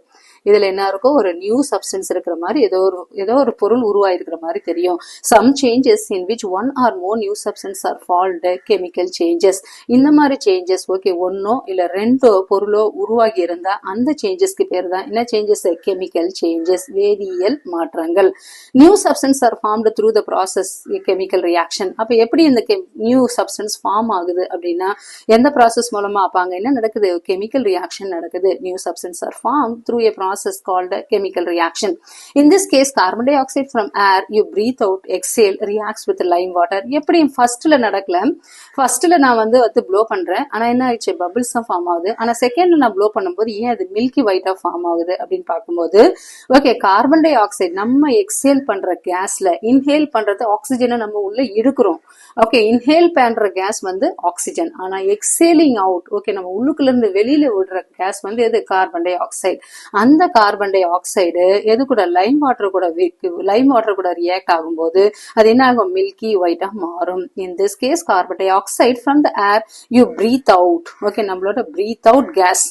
இதுல என்ன இருக்கும், ஒரு நியூ சப்ஸ்டன்ஸ் இருக்கிற மாதிரி, ஏதோ ஒரு பொருள் உருவாயிருக்கிற மாதிரி தெரியும். Some changes in which one or more new substances are formed chemical changes. இந்த மாதிரி சேஞ்சஸ், ஓகே, ஒன்னோ இல்ல ரெண்டோ பொருளோ உருவாகி இருந்தா அந்த சேஞ்சஸ்க்கு பேர் தான் என்ன சேஞ்சஸ், கெமிக்கல் சேஞ்சஸ், வேதியியல் மாற்றங்கள். New substances are formed through the process chemical reaction. அப்ப எப்படி இந்த நியூ சப்ஸ்டன்ஸ் ஃபார்ம் ஆகுது அப்படின்னா எந்த ப்ராசஸ் மூலமா, அப்பாங்க என்ன நடக்குது, கெமிக்கல் ரியாக்ஷன் நடக்குது. New substances are form through a process called a chemical reaction. In this case, carbon dioxide from air you breathe out, exhale, reacts with lime water. எப்படி ஃபர்ஸ்ட்ல நடக்கல, ஃபர்ஸ்ட்ல நான் வந்து ப்ளோ பண்றேன், ஆனா என்ன ஆயிடுச்சு, பபிள்ஸ் தான் ஃபார்ம் ஆகுது. ஆனா செகண்ட்ல நான் ப்ளோ பண்ணும்போது ஏன் அது மில்கி ஒயிட்டா ஃபார்ம் ஆகுது அப்படின்னு பார்க்கும்போது, ஓகே, கார்பன் டை ஆக்சைடு நம்ம எக்ஸேல் பண்ற கேஸ்ல, இன்ஹேல் பண்றது ஆக்சிஜனை நம்ம உள்ள இழுக்கிறோம். ஓகே, இன்ஹேல் பண்ற கேஸ் வந்து ஆக்சிஜன், ஆனா எக்ஸேலிங் அவுட், ஓகே, நம்ம உள்ளுக்குள்ள இருந்து வெளியில விடுற கேஸ் வந்து எது, கார்பன் டை ஆக்சைடு. அந்த கார்பன் டை ஆக்சைடு எது கூட, லைம் வாட்டர் கூட ரியாக்ட் ஆகும்போது அது என்ன ஆகும், மில்கி ஒயிட்டா மாறும். In this case carbon dioxide from the air you breathe out. Okay, நம்மளோட பிரீத் அவுட் கேஸ்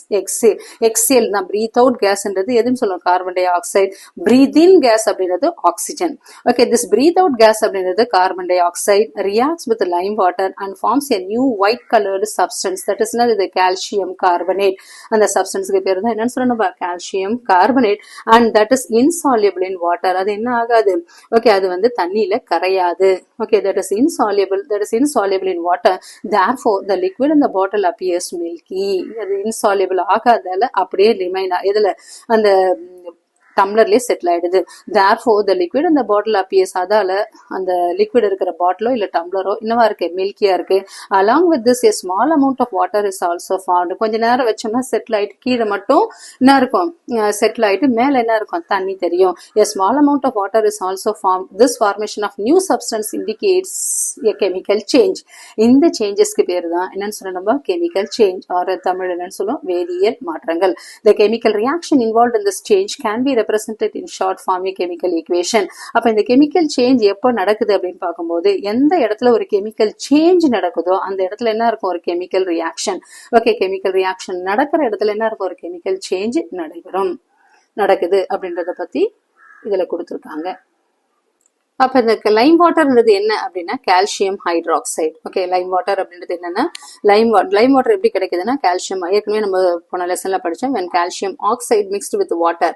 எக்ஸேல் தான். பிரீத் அவுட் கேஸ்ன்றது எதுன்னு சொல்லுவோம், carbon dioxide. Breathe in gas அப்படின்றது oxygen. Okay, this breathe out gas அப்படின்றது carbon dioxide reacts with lime water and forms a new white coloured substance, that is இது calcium carbonate. அந்த சப்ஸ்டன்ஸ்க்கு பேர் தான் என்னன்னு சொல்லணும், calcium carbonate. And that is insoluble in water. அது என்ன ஆகாது, ஓகே, அது வந்து தண்ணியில கரையாது. Okay, that is insoluble in water, therefore the liquid in the bottle appears milky. அது insoluble ஆகாதால அப்படியே ரிமைன் இதுல அந்த டம்ளர்லயே செட்டில் ஆயிடுது. therefore the liquid in the bottle appears, அதால அந்த லிக்விட் இருக்கிற பாட்டிலோ இல்ல டம்ளரோ என்னவா இருக்கு, மில்கியா இருக்கு. along with this a small amount of water is also found. கொஞ்ச நேரம் வச்சோம்னா செட்டில் ஆயிட்டு கீழே மட்டும் என்ன இருக்கும், செட்டில் ஆயிட்டு மேல என்ன இருக்கும், தண்ணி தெரியும். a small amount of water is also formed. this formation of new substance indicates a chemical change. இந்த சேஞ்சஸ்க்கு பேரு தான் என்னன்னு சொல்ல, நம்ம chemical change, or தமிழ் என்னன்னு சொல்லுவோம், வேதியியல் மாற்றங்கள். the chemical reaction involved in this change can be represented in short form a chemical equation. அப்ப இந்த கெமிக்கல் சேஞ்ச் எப்போ நடக்குது அப்படின்னு பார்க்கும்போது, எந்த இடத்துல ஒரு கெமிக்கல் சேஞ்ச் நடக்குதோ அந்த இடத்துல என்ன இருக்கும், ஒரு chemical reaction. Okay, chemical reaction நடக்கிற இடத்துல என்ன இருக்கும், ஒரு கெமிக்கல் சேஞ்ச் நடக்குது அப்படின்றத பத்தி இதுல கொடுத்துருக்காங்க. அப்ப இந்த லைம் வாட்டர்ன்றது என்ன அப்படின்னா calcium hydroxide. Okay, Lime water அப்படின்றது என்னன்னா, லைம் வாட்டர் எப்படி கிடைக்குதுன்னா, கால்சியம், ஏற்கனவே நம்ம போன லெசன்ல படிச்சோம், when calcium oxide mixed with water.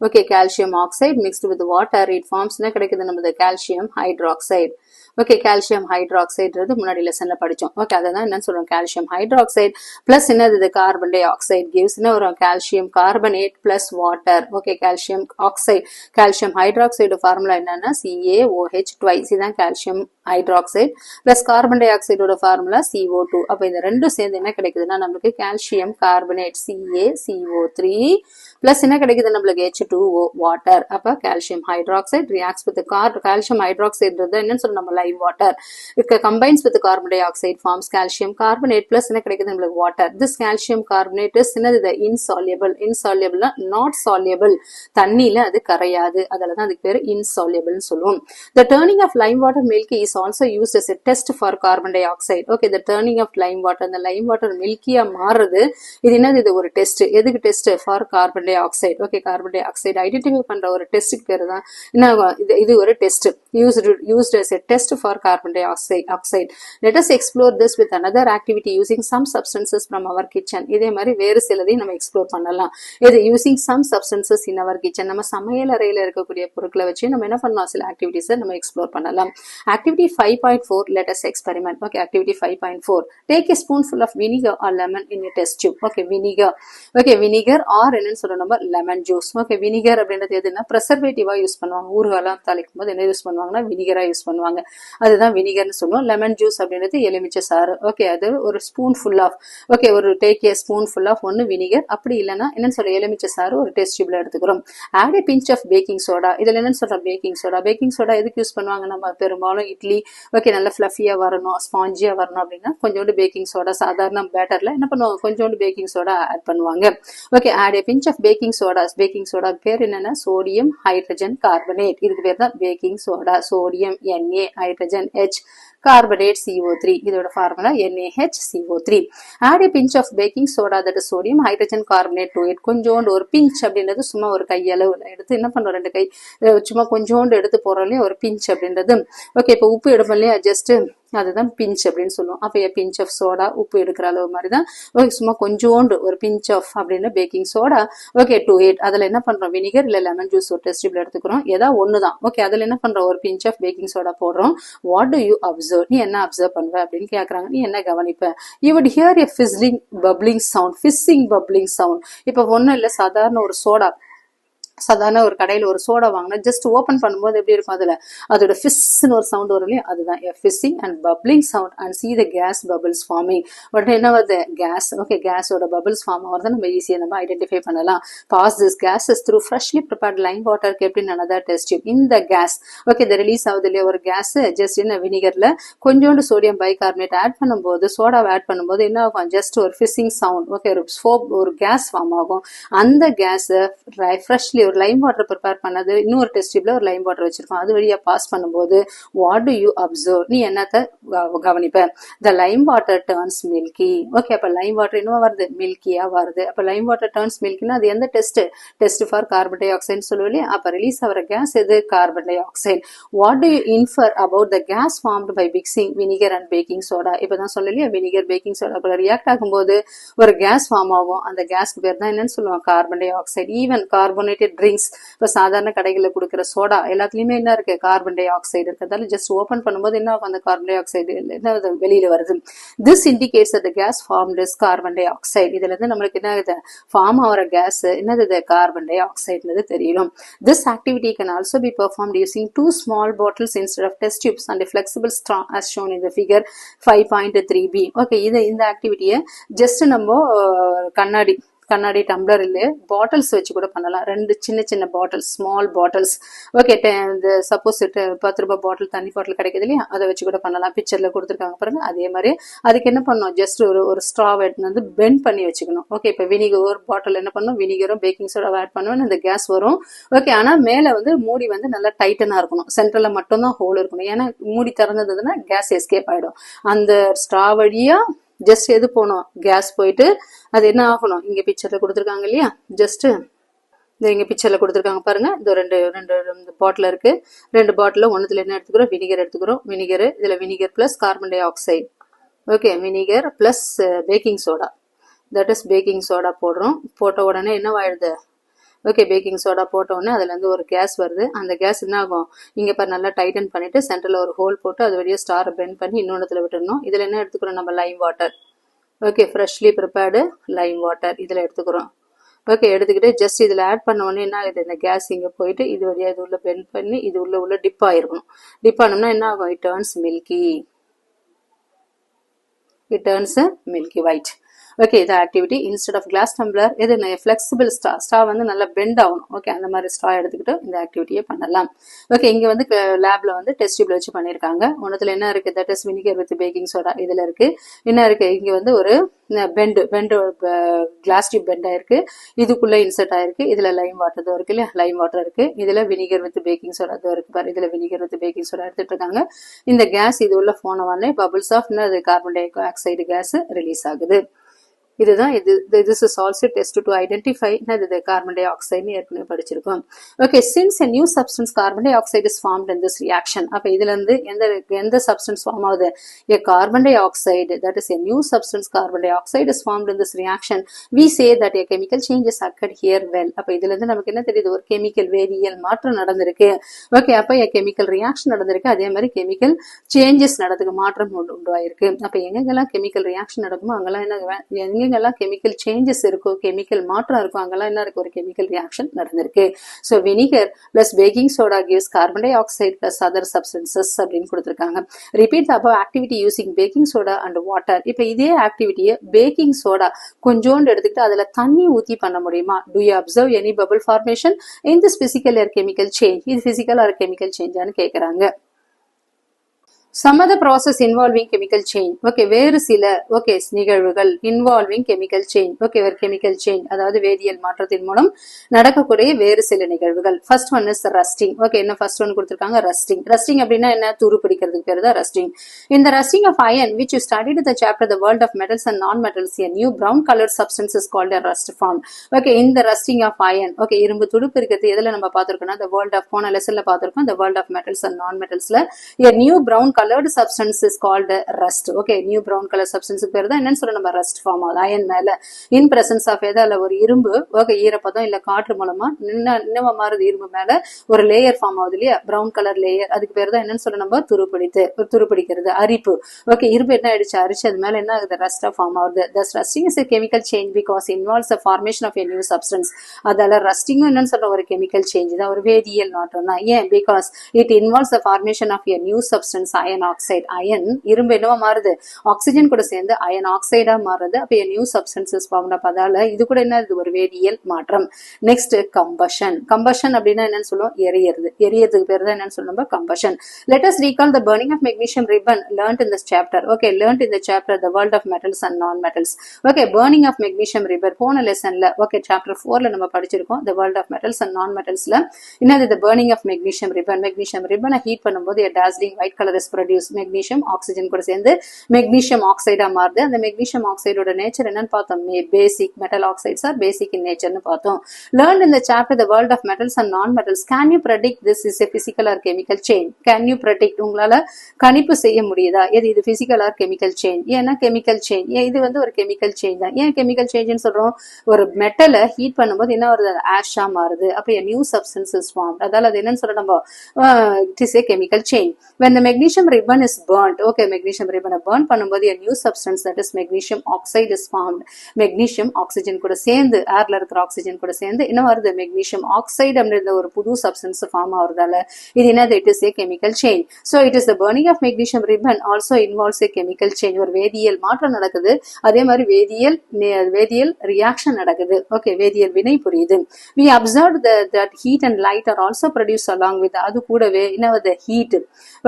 Okay, calcium oxide mixed with water it forms என்ன கிடைக்குது, நமது கால்சியம் ஹைட்ராக்சைடு. ஓகே, கால்சியம் ஹைட்ராக்சைடுன்றது முன்னாடி லெசன்ல படிச்சோம். ஓகே, அதான் என்னன்னு சொல்றோம், கால்சியம் ஹைட்ராக்சைடு பிளஸ் என்னது, கார்பன் டை ஆக்சைடு gives என்ன வரும், calcium carbonate plus water. Okay, calcium oxide, calcium hydroxide formula என்னன்னா CaOH twice, இதான் கால்சியம் ஹைட்ராக்சைடு பிளஸ் கார்பன் டை ஆக்சைடோட ஃபார்முலா CO2. அப்ப இந்த ரெண்டும் சேர்ந்து என்ன கிடைக்குதுன்னா நமக்கு கால்சியம் கார்பனேட் CaCO3 பிளஸ் என்ன கிடைக்குது நம்மளுக்கு H2O வாட்டர். அப்ப calcium hydroxide reacts with calcium ஹைட்ராக்சைடுன்றது என்னன்னு சொல்ல, நம்ம lime water combines with carbon dioxide forms calcium carbonate plus என்ன கிடைக்குது நம்மளுக்கு water. this calcium carbonate is என்னது, insoluble. insoluble not soluble, தண்ணியில அது கரையாது, அதனாலதான் அதுக்கு பேரு insoluble சொல்லுவோம். the turning of lime water milky is also used as a test for carbon dioxide. okay, the turning of lime water, அந்த lime water milky-ஆ மாறுறது, இது என்னது, இது ஒரு டெஸ்ட். எதுக்கு test, for carbon dioxide. okay, carbon dioxide identify பண்ற ஒரு டெஸ்ட்க்கு பேரு தான் என்ன, இது ஒரு test used as a test for carbon dioxide. let us explore this with another activity using some substances from our kitchen. இதே மாதிரி வேறு சிலதையும் நம்ம எக்ஸ்ப்ளோர் பண்ணலாம். இது using some substances in our kitchen, நம்ம சமையல் அறையில இருக்கக்கூடிய பொருட்களை வச்சு நம்ம என்ன பண்ணலாம், சில ஆக்டிவிட்டிஸை நம்ம எக்ஸ்ப்ளோர் பண்ணலாம். activity 5.4 let us experiment. okay, activity 5.4 take a spoonful of vinegar or lemon in a test tube. okay, vinegar or என்னன்னு சொல்றோம் நம்ம, லெமன் ஜூஸ். ஓகே, வினிகர் அப்படின்றது எதுனா ப்ரெசர்வேட்டிவா யூஸ் பண்ணுவாங்க. ஊறுகாலாம் தாளிக்கும் போது என்ன யூஸ் பண்ணுவாங்கன்னா வினிகரா யூஸ் பண்ணுவாங்க. அதுதான் வினிகர்னு சொல்லுவோம். லெமன் ஜூஸ் அப்படின்றது எலுமிச்சை சாறு. ஓகே, அது ஒரு ஸ்பூன் ஃபுல் ஆஃப், ஓகே, ஒரு take a spoon full of ஒன்னு வினிகர், அப்படி இல்லைன்னா என்னன்னு சொல்ற எலுமிச்சை சாறு ஒரு டெஸ்ட் டியூப்ல எடுத்துக்கிறோம். Add a pinch of baking soda. இதுல என்னன்னு சொல்ற பேக்கிங் சோடா. பேக்கிங் சோடா எதுக்கு யூஸ் பண்ணுவாங்க? நம்ம பெரும்பாலும் இட்லி, ஓகே, நல்லா ஃபிளஃபியா வரணும், ஸ்பாஞ்சியா வரணும் அப்படின்னா கொஞ்சோண்டு பேக்கிங் சோடா, சாதாரண பேட்டர்ல என்ன பண்ணுவாங்க, கொஞ்சோண்டு பேக்கிங் சோடா ஆட் பண்ணுவாங்க. Okay, add a pinch of baking soda. Baking soda பேர் என்னன்னா சோடியம் ஹைட்ரஜன் கார்பனேட். இதுக்கு பேர் தான் baking soda. Sodium Na, hydrogen H, carbonate CO3. இதோட formula NaHCO3. Add a pinch of baking soda, that is sodium hydrogen carbonate to it. கொஞ்சோண்டு ஒரு pinch அப்படின்றது சும்மா ஒரு கையளவு எடுத்து என்ன பண்றோம், 2 கை சும்மா கொஞ்சோண்டு எடுத்து போறோம் இல்லையா, ஒரு பிஞ்ச் அப்படின்றது. ஓகே, இப்போ உப்பு எடுப்போம் இல்லையா, ஜஸ்ட் அதுதான் பிஞ்ச் அப்படின்னு சொல்லுவோம். அப்ப பிஞ்ச் ஆஃப் சோடா, உப்பு எடுக்கிற அளவு மாதிரி தான். ஓகே, சும்மா கொஞ்சோண்டு ஒரு பிஞ்ச் ஆஃப் அப்படின்னு baking soda. Okay, do it. அதுல என்ன பண்றோம், வினிகர் இல்ல லெமன் ஜூஸ் ஒரு டெஸ்ட் டியூப்ல எடுத்துக்கிறோம், ஏதா ஒண்ணுதான். ஓகே, அதுல என்ன பண்றோம், ஒரு பிஞ்ச் ஆஃப் பேக்கிங் சோடா போடுறோம். What do you observe? நீ என்ன அப்சர்வ் பண்ணுவ அப்படின்னு கேக்குறாங்க. நீ என்ன கவனிப்ப? You would hear a fizzling bubbling sound. Fizzing bubbling sound. இப்ப ஒண்ணும் இல்ல, சாதாரண ஒரு சோடா, சாதாரண ஒரு கடையில ஒரு சோடா வாங்கினா ஜஸ்ட் ஓபன் பண்ணும்போது எப்படி இருக்கும், அதுல அதோட ஃபிஸ்ன்னு ஒரு சவுண்ட் வரும் இல்லையா, அதுதான் fizzing and bubbling sound. And see the gas bubbles forming. உடனே என்ன வருது, கேஸ். ஓகே, கேஸோட பபிள்ஸ் ஃபார்ம் ஆகிறத நம்ம ஈஸியா நம்ம ஐடென்டிஃபை பண்ணலாம். Pass this gases through freshly prepared lime water kept in another test tube. இந்த கேஸ், ஓகே, இந்த ரிலீஸ் ஆகுது இல்லையா ஒரு கேஸ், ஜஸ்ட் என்ன வினிகர்ல கொஞ்சோண்டு சோடியம் பைகார்பனேட் ஆட் பண்ணும்போது, சோடாவை ஆட் பண்ணும்போது என்ன ஆகும், ஜஸ்ட் ஒரு ஃபிஸ்ஸிங் சவுண்ட். ஓகே, ஒரு கேஸ் ஃபார்ம் ஆகும். அந்த கேஸ் ஃப்ரெஷ்லி ஒரு லைம் வாட்டர் ப்ரிப்பேர் பண்ணது, இன்னொரு டெஸ்ட் டியூப்ல ஒரு லைம் வாட்டர் வச்சிருக்கோம், அது வழியா பாஸ் பண்ணும்போது வாட் டு யூ அப்சர்வ்? நீ என்னத்த கவனிப்ப? The lime water turns milky. Okay, அப்ப லைம் வாட்டர் என்ன வருது, மில்கியா வருது. அப்ப லைம் வாட்டர் டர்ன்ஸ் மில்கினா அது எந்த test? Test for carbon dioxide சொல்லுவோம் இல்லையா. அப்ப ரிலீஸ் ஆகிற கேஸ் எது, carbon dioxide. What do you infer about the gas formed by mixing vinegar and baking soda? இப்பதான் சொல்லலையா, வினிகர் பேக்கிங் சோடா கூட ரியாக்ட் ஆகும்போது ஒரு கேஸ் ஃபார்ம் ஆகும். அந்த கேஸ்க்கு பேர் தான் என்னன்னு சொல்லுவாங்க, carbon di oxide. Even carbonated drinks, இப்ப சாதாரண கடைகளில் கொடுக்குற சோடா எல்லாத்துலயுமே என்ன இருக்கு, கார்பன் டை ஆக்சைடு இருக்கிறதால ஜஸ்ட் ஓபன் பண்ணும்போது என்ன ஆகும், அந்த கார்பன் டை ஆக்சைடு என்ன வெளியில வருது. This indicates that the gas formed is carbon dioxide. இதுல இருந்து நம்மளுக்கு என்ன ஆகுது, ஃபார்ம் ஆகிற கேஸ் என்னது, கார்பன் டை ஆக்சைடுன்றது தெரியும். This activity can also be performed using 2 small bottles instead of test tubes and a flexible straw as shown in the figure 5.3b. Okay, இந்த ஆக்டிவிட்டியை just நம்ம கண்ணாடி டம்ளர் இல்ல பாட்டில்ஸ் வச்சு கூட பண்ணலாம். 2 சின்ன சின்ன bottles, small bottles. Okay, suppose 10 ரூபாய் பாட்டில், தண்ணி பாட்டில் கிடைக்குது இல்லையா, அதை வச்சு கூட பண்ணலாம். பிக்சர்ல கொடுத்துருக்காங்க பாருங்க. அதே மாதிரி அதுக்கு என்ன பண்ணணும், ஜஸ்ட் ஒரு ஸ்ட்ராவ் எடுத்து வந்து பெண்ட் பண்ணி வச்சுக்கணும். ஓகே, இப்ப வினிகர் ஒரு பாட்டில் என்ன பண்ணணும், வினிகரும் பேக்கிங் சோடா ஆட் பண்ணுவேன், அந்த கேஸ் வரும். ஓகே, ஆனா மேல வந்து மூடி வந்து நல்லா டைட்டனா இருக்கணும், சென்டர்ல மட்டும் தான் ஹோல் இருக்கணும். ஏன்னா மூடி திறந்ததுன்னா கேஸ் எஸ்கேப் ஆயிடும். அந்த ஸ்ட்ரா வழியா ஜஸ்ட் எது போனோம், கேஸ் போயிட்டு அது என்ன ஆகணும், இங்க பிக்சர்ல கொடுத்துருக்காங்க இல்லையா, ஜஸ்ட் இங்க பிக்சர்ல கொடுத்துருக்காங்க பாருங்க. இந்த ரெண்டு பாட்டில் இருக்கு. 2 பாட்டில் ஒன்னுத்துல என்ன எடுத்துக்கிறோம், வினிகர் எடுத்துக்கிறோம். வினிகர், இதுல vinegar plus carbon di oxide. Okay, vinegar plus packing soda, that is packing soda போடுறோம். போட்ட உடனே என்ன ஆயிடுது, ஓகே, பேக்கிங் சோடா போட்ட உடனே அதுல இருந்து ஒரு கேஸ் வருது. அந்த கேஸ் என்ன ஆகும், இங்க பாரு நல்லா டைட்டன் பண்ணிட்டு சென்டர்ல ஒரு ஹோல் போட்டு அது வழியா ஸ்டார் பெண்ட் பண்ணி இன்னொன்னுல விட்டுறணும். இதுல என்ன எடுத்துக்கிறோம், நம்ம lime water. Okay, freshly prepared Lime water இதுல எடுத்துக்கிறோம். ஓகே, எடுத்துக்கிட்டு ஜஸ்ட் இதுல ஆட் பண்ண உடனே என்ன ஆகுது, இந்த கேஸ் இங்க போயிட்டு இது வழியா இது உள்ள பெண்ட் பண்ணி இது உள்ள டிப் ஆயிருக்கணும். டிப் ஆனோம்னா என்ன ஆகும், it turns milky white. Okay, இது activity. Instead of glass tumbler எது, ஃபிளெக்சிபிள் ஸ்ட்ரா வந்து நல்லா பெண்ட் ஆகணும். ஓகே, அந்த மாதிரி ஸ்ட்ரா எடுத்துக்கிட்டு இந்த ஆக்டிவிட்டியை பண்ணலாம். ஓகே, இங்க வந்து லேப்ல வந்து டெஸ்ட் டியூப்ல வச்சு பண்ணிருக்காங்க. ஒன்னத்துல என்ன இருக்கு, that is vinegar with packing soda இதுல இருக்கு. என்ன இருக்கு, இங்க வந்து ஒரு பெண்டு கிளாஸ் டியூப் பெண்ட் ஆயிருக்கு, இதுக்குள்ள இன்சர்ட் ஆயிருக்கு. இதுல லைம் வாட்டர் இருக்கு இல்லையா, லைம் வாட்டர் இருக்கு. இதுல வினிகர் வித் பேக்கிங் சோடா இருக்கு பாரு, இதுல வினிகர் வித் பேக்கிங் சோடா எடுத்துட்டு இருக்காங்க. இந்த கேஸ் இது உள்ள போன உடனே bubbles of carbon dioxide gas release ஆகுது. இதுதான் this is also test to identify the carbon dioxide ஏற்கனவே படிச்சிருக்கோம். Okay, since a new substance carbon dioxide is formed in this reaction, அப்ப இதுல இருந்து எந்த substance form ஆகுது, a carbon dioxide, that is a new substance carbon dioxide is formed in this reaction, we say that a chemical change is occurred here. well, அப்ப இதுல இருந்து நமக்கு என்ன தெரியுது, ஒரு கெமிக்கல் வேதியியல் மாற்றம் நடந்திருக்கு. ஓகே, அப்ப a chemical reaction நடந்திருக்கு, அதே மாதிரி கெமிக்கல் சேஞ்சஸ் நடந்துக்கு மாற்றம் உண்டாயிருக்கு. அப்ப எங்கெல்லாம் கெமிக்கல் ரியாக்ஷன் நடக்குமோ அங்கெல்லாம் என்ன எங்கெங்கெல்லாம் கெமிக்கல் சேஞ்சஸ் இருக்கோ, கெமிக்கல் மாற்றம் இருக்கும், அங்கெல்லாம் என்ன இருக்கு, ஒரு கெமிக்கல் ரியாக்ஷன் நடந்திருக்கு. So vinegar plus baking soda gives carbon dioxide plus other substances அப்படின்னு கொடுத்துருக்காங்க. Repeat the above activity using baking soda and water. இப்போ இதே ஆக்டிவிட்டியை பேக்கிங் சோடா கொஞ்சோண்டு எடுத்துக்கிட்டு அதுல தண்ணி ஊத்தி பண்ண முடியுமா? Do you observe any bubble formation in this physical or chemical change? இது physical or chemical change ஆனு கேக்குறாங்க. Some other process involving chemical change. Okay, வேறு சில நிகழ்வுகள் involving chemical change. Okay, ஒரு chemical change அதாவது வேதியியல் மாற்றத்தின் மூலம் நடக்கக்கூடிய வேறு சில நிகழ்வுகள். First one is rusting. Okay, என்ன first one கொடுத்திருக்காங்க, rusting. Rusting அப்படின்னா என்ன, துரு பிடிக்கிறதுக்கு பேரு தான் rusting. In the rusting of iron, which you studied in the chapter the world of metals and non-metals, a new brown colored substance is called a rust form. Okay, in the rusting of iron. Okay, இரும்பு துடு பிடிக்கிறது எதுல நம்ம பார்த்திருக்கோம்னா the world of போன லெசன்ல பார்த்திருக்கோம், the world of metals and non-metals-ல a new brown colored substance is called rust. Okay, new brown color substance பேரு தான் என்னன்னு சொல்ல நம்ம rust form ஆகுது. அயன் மேல in presence of எதால ஒரு இரும்பு ஈரப்பதம் இல்ல காற்று மூலமா இன்னும் மாறுது, இரும்பு மேல ஒரு லேயர் ஃபார்ம் ஆகுது இல்லையா, brown color லேயர், அதுக்கு பேரு தான் என்னன்னு சொல்ல நம்ம துருப்பிடிக்கிறது, அரிப்பு. ஓகே, இரும்பு என்ன ஆயிடுச்சு, அரிச்சு அது மேல என்ன ஆகுது, ரஸ்டா ஃபார்ம் ஆகுது. Thus rusting is a chemical change because involves the formation of a new substance. அதால ரஸ்டிங் என்னன்னு சொல்ற ஒரு கெமிக்கல் சேஞ்ச் தான், ஒரு வேதியியல் மாற்றம் தான். ஏன், because it involves the formation of a new substance, iron oxide. Iron இரும்பு என்னவா மாறுது, ஆக்சிஜன் கூட சேர்ந்து அயன் ஆக்சைடா மாறுது. அப்ப நியூ சப்ஸ்டன்சஸ் ஃபார்ம் அப். அதால இது கூட என்ன, ஒரு வேதியியல் மாற்றம். Next combustion. கம்பஷன் அப்படின்னா என்னன்னு சொல்லுவோம், எரியறதுக்கு பேர் தான் என்னன்னு சொல்லுவோம், combustion. Let us recall the burning of magnesium ribbon learnt in this chapter. Okay, learnt in the chapter the world of metals and non-metals. Okay, burning of magnesium ribbon போன லெசன்ல chapter 4ல நம்ம படிச்சிருக்கோம், the world of metals and non-metals-ல என்னது, the burning of magnesium ribbon. magnesium ribbon heat பண்ணும்போது a dazzling white color is produced. Magnesium oxygen கூட சேர்ந்து magnesium ஆக்சைடா மாறுது. அந்த magnesium ஆக்சைடோட nature என்னன்னு பார்த்தோம், பேசிக் மெட்டல் ஆக்சைட்ஸ் ஆர் பேசிக் இன் நேச்சர்னு பார்த்தோம். learned in the chapter the world of metals and non-metals. Can you predict this is a physical or chemical change? Can you predict, உங்களால கணிப்பு செய்ய முடியுதா, இது physical or chemical change? ஏன்னா chemical change, இது ஒரு chemical change தான். ஏன் chemical changeன்னு சொல்றோம், ஒரு மெட்டலை ஹீட் பண்ணும்போது என்ன வருது, ஆஷா மாறுது. அப்ப a new substance is formed. அதால அது என்னன்னு சொல்றோம் நம்ம, it is a chemical change. When the magnesium ribbon is burnt. Okay, magnesium ribbon burn பண்ணும்போது a new substance that is magnesium oxide is formed. magnesium oxygen கூட சேர்ந்து, ஏர்ல இருக்கிற ஆக்சிஜன் கூட சேர்ந்து என்ன வருது, magnesium oxide அப்படின்ற ஒரு புது சப்ஸ்டன்ஸ் ஃபார்ம் ஆகுறதால இது என்னது, it is a chemical change. So it is the burning of magnesium ribbon also involves a chemical change. ஒரு வேதியியல் மாற்றம் நடக்குது, அதே மாதிரி வேதியியல் ரியாக்ஷன் நடக்குது. ஓகே, வேதியியல் வினை புரியுது. We observed that heat and light are also produced along with, அது கூடவே என்னது, ஹீட்.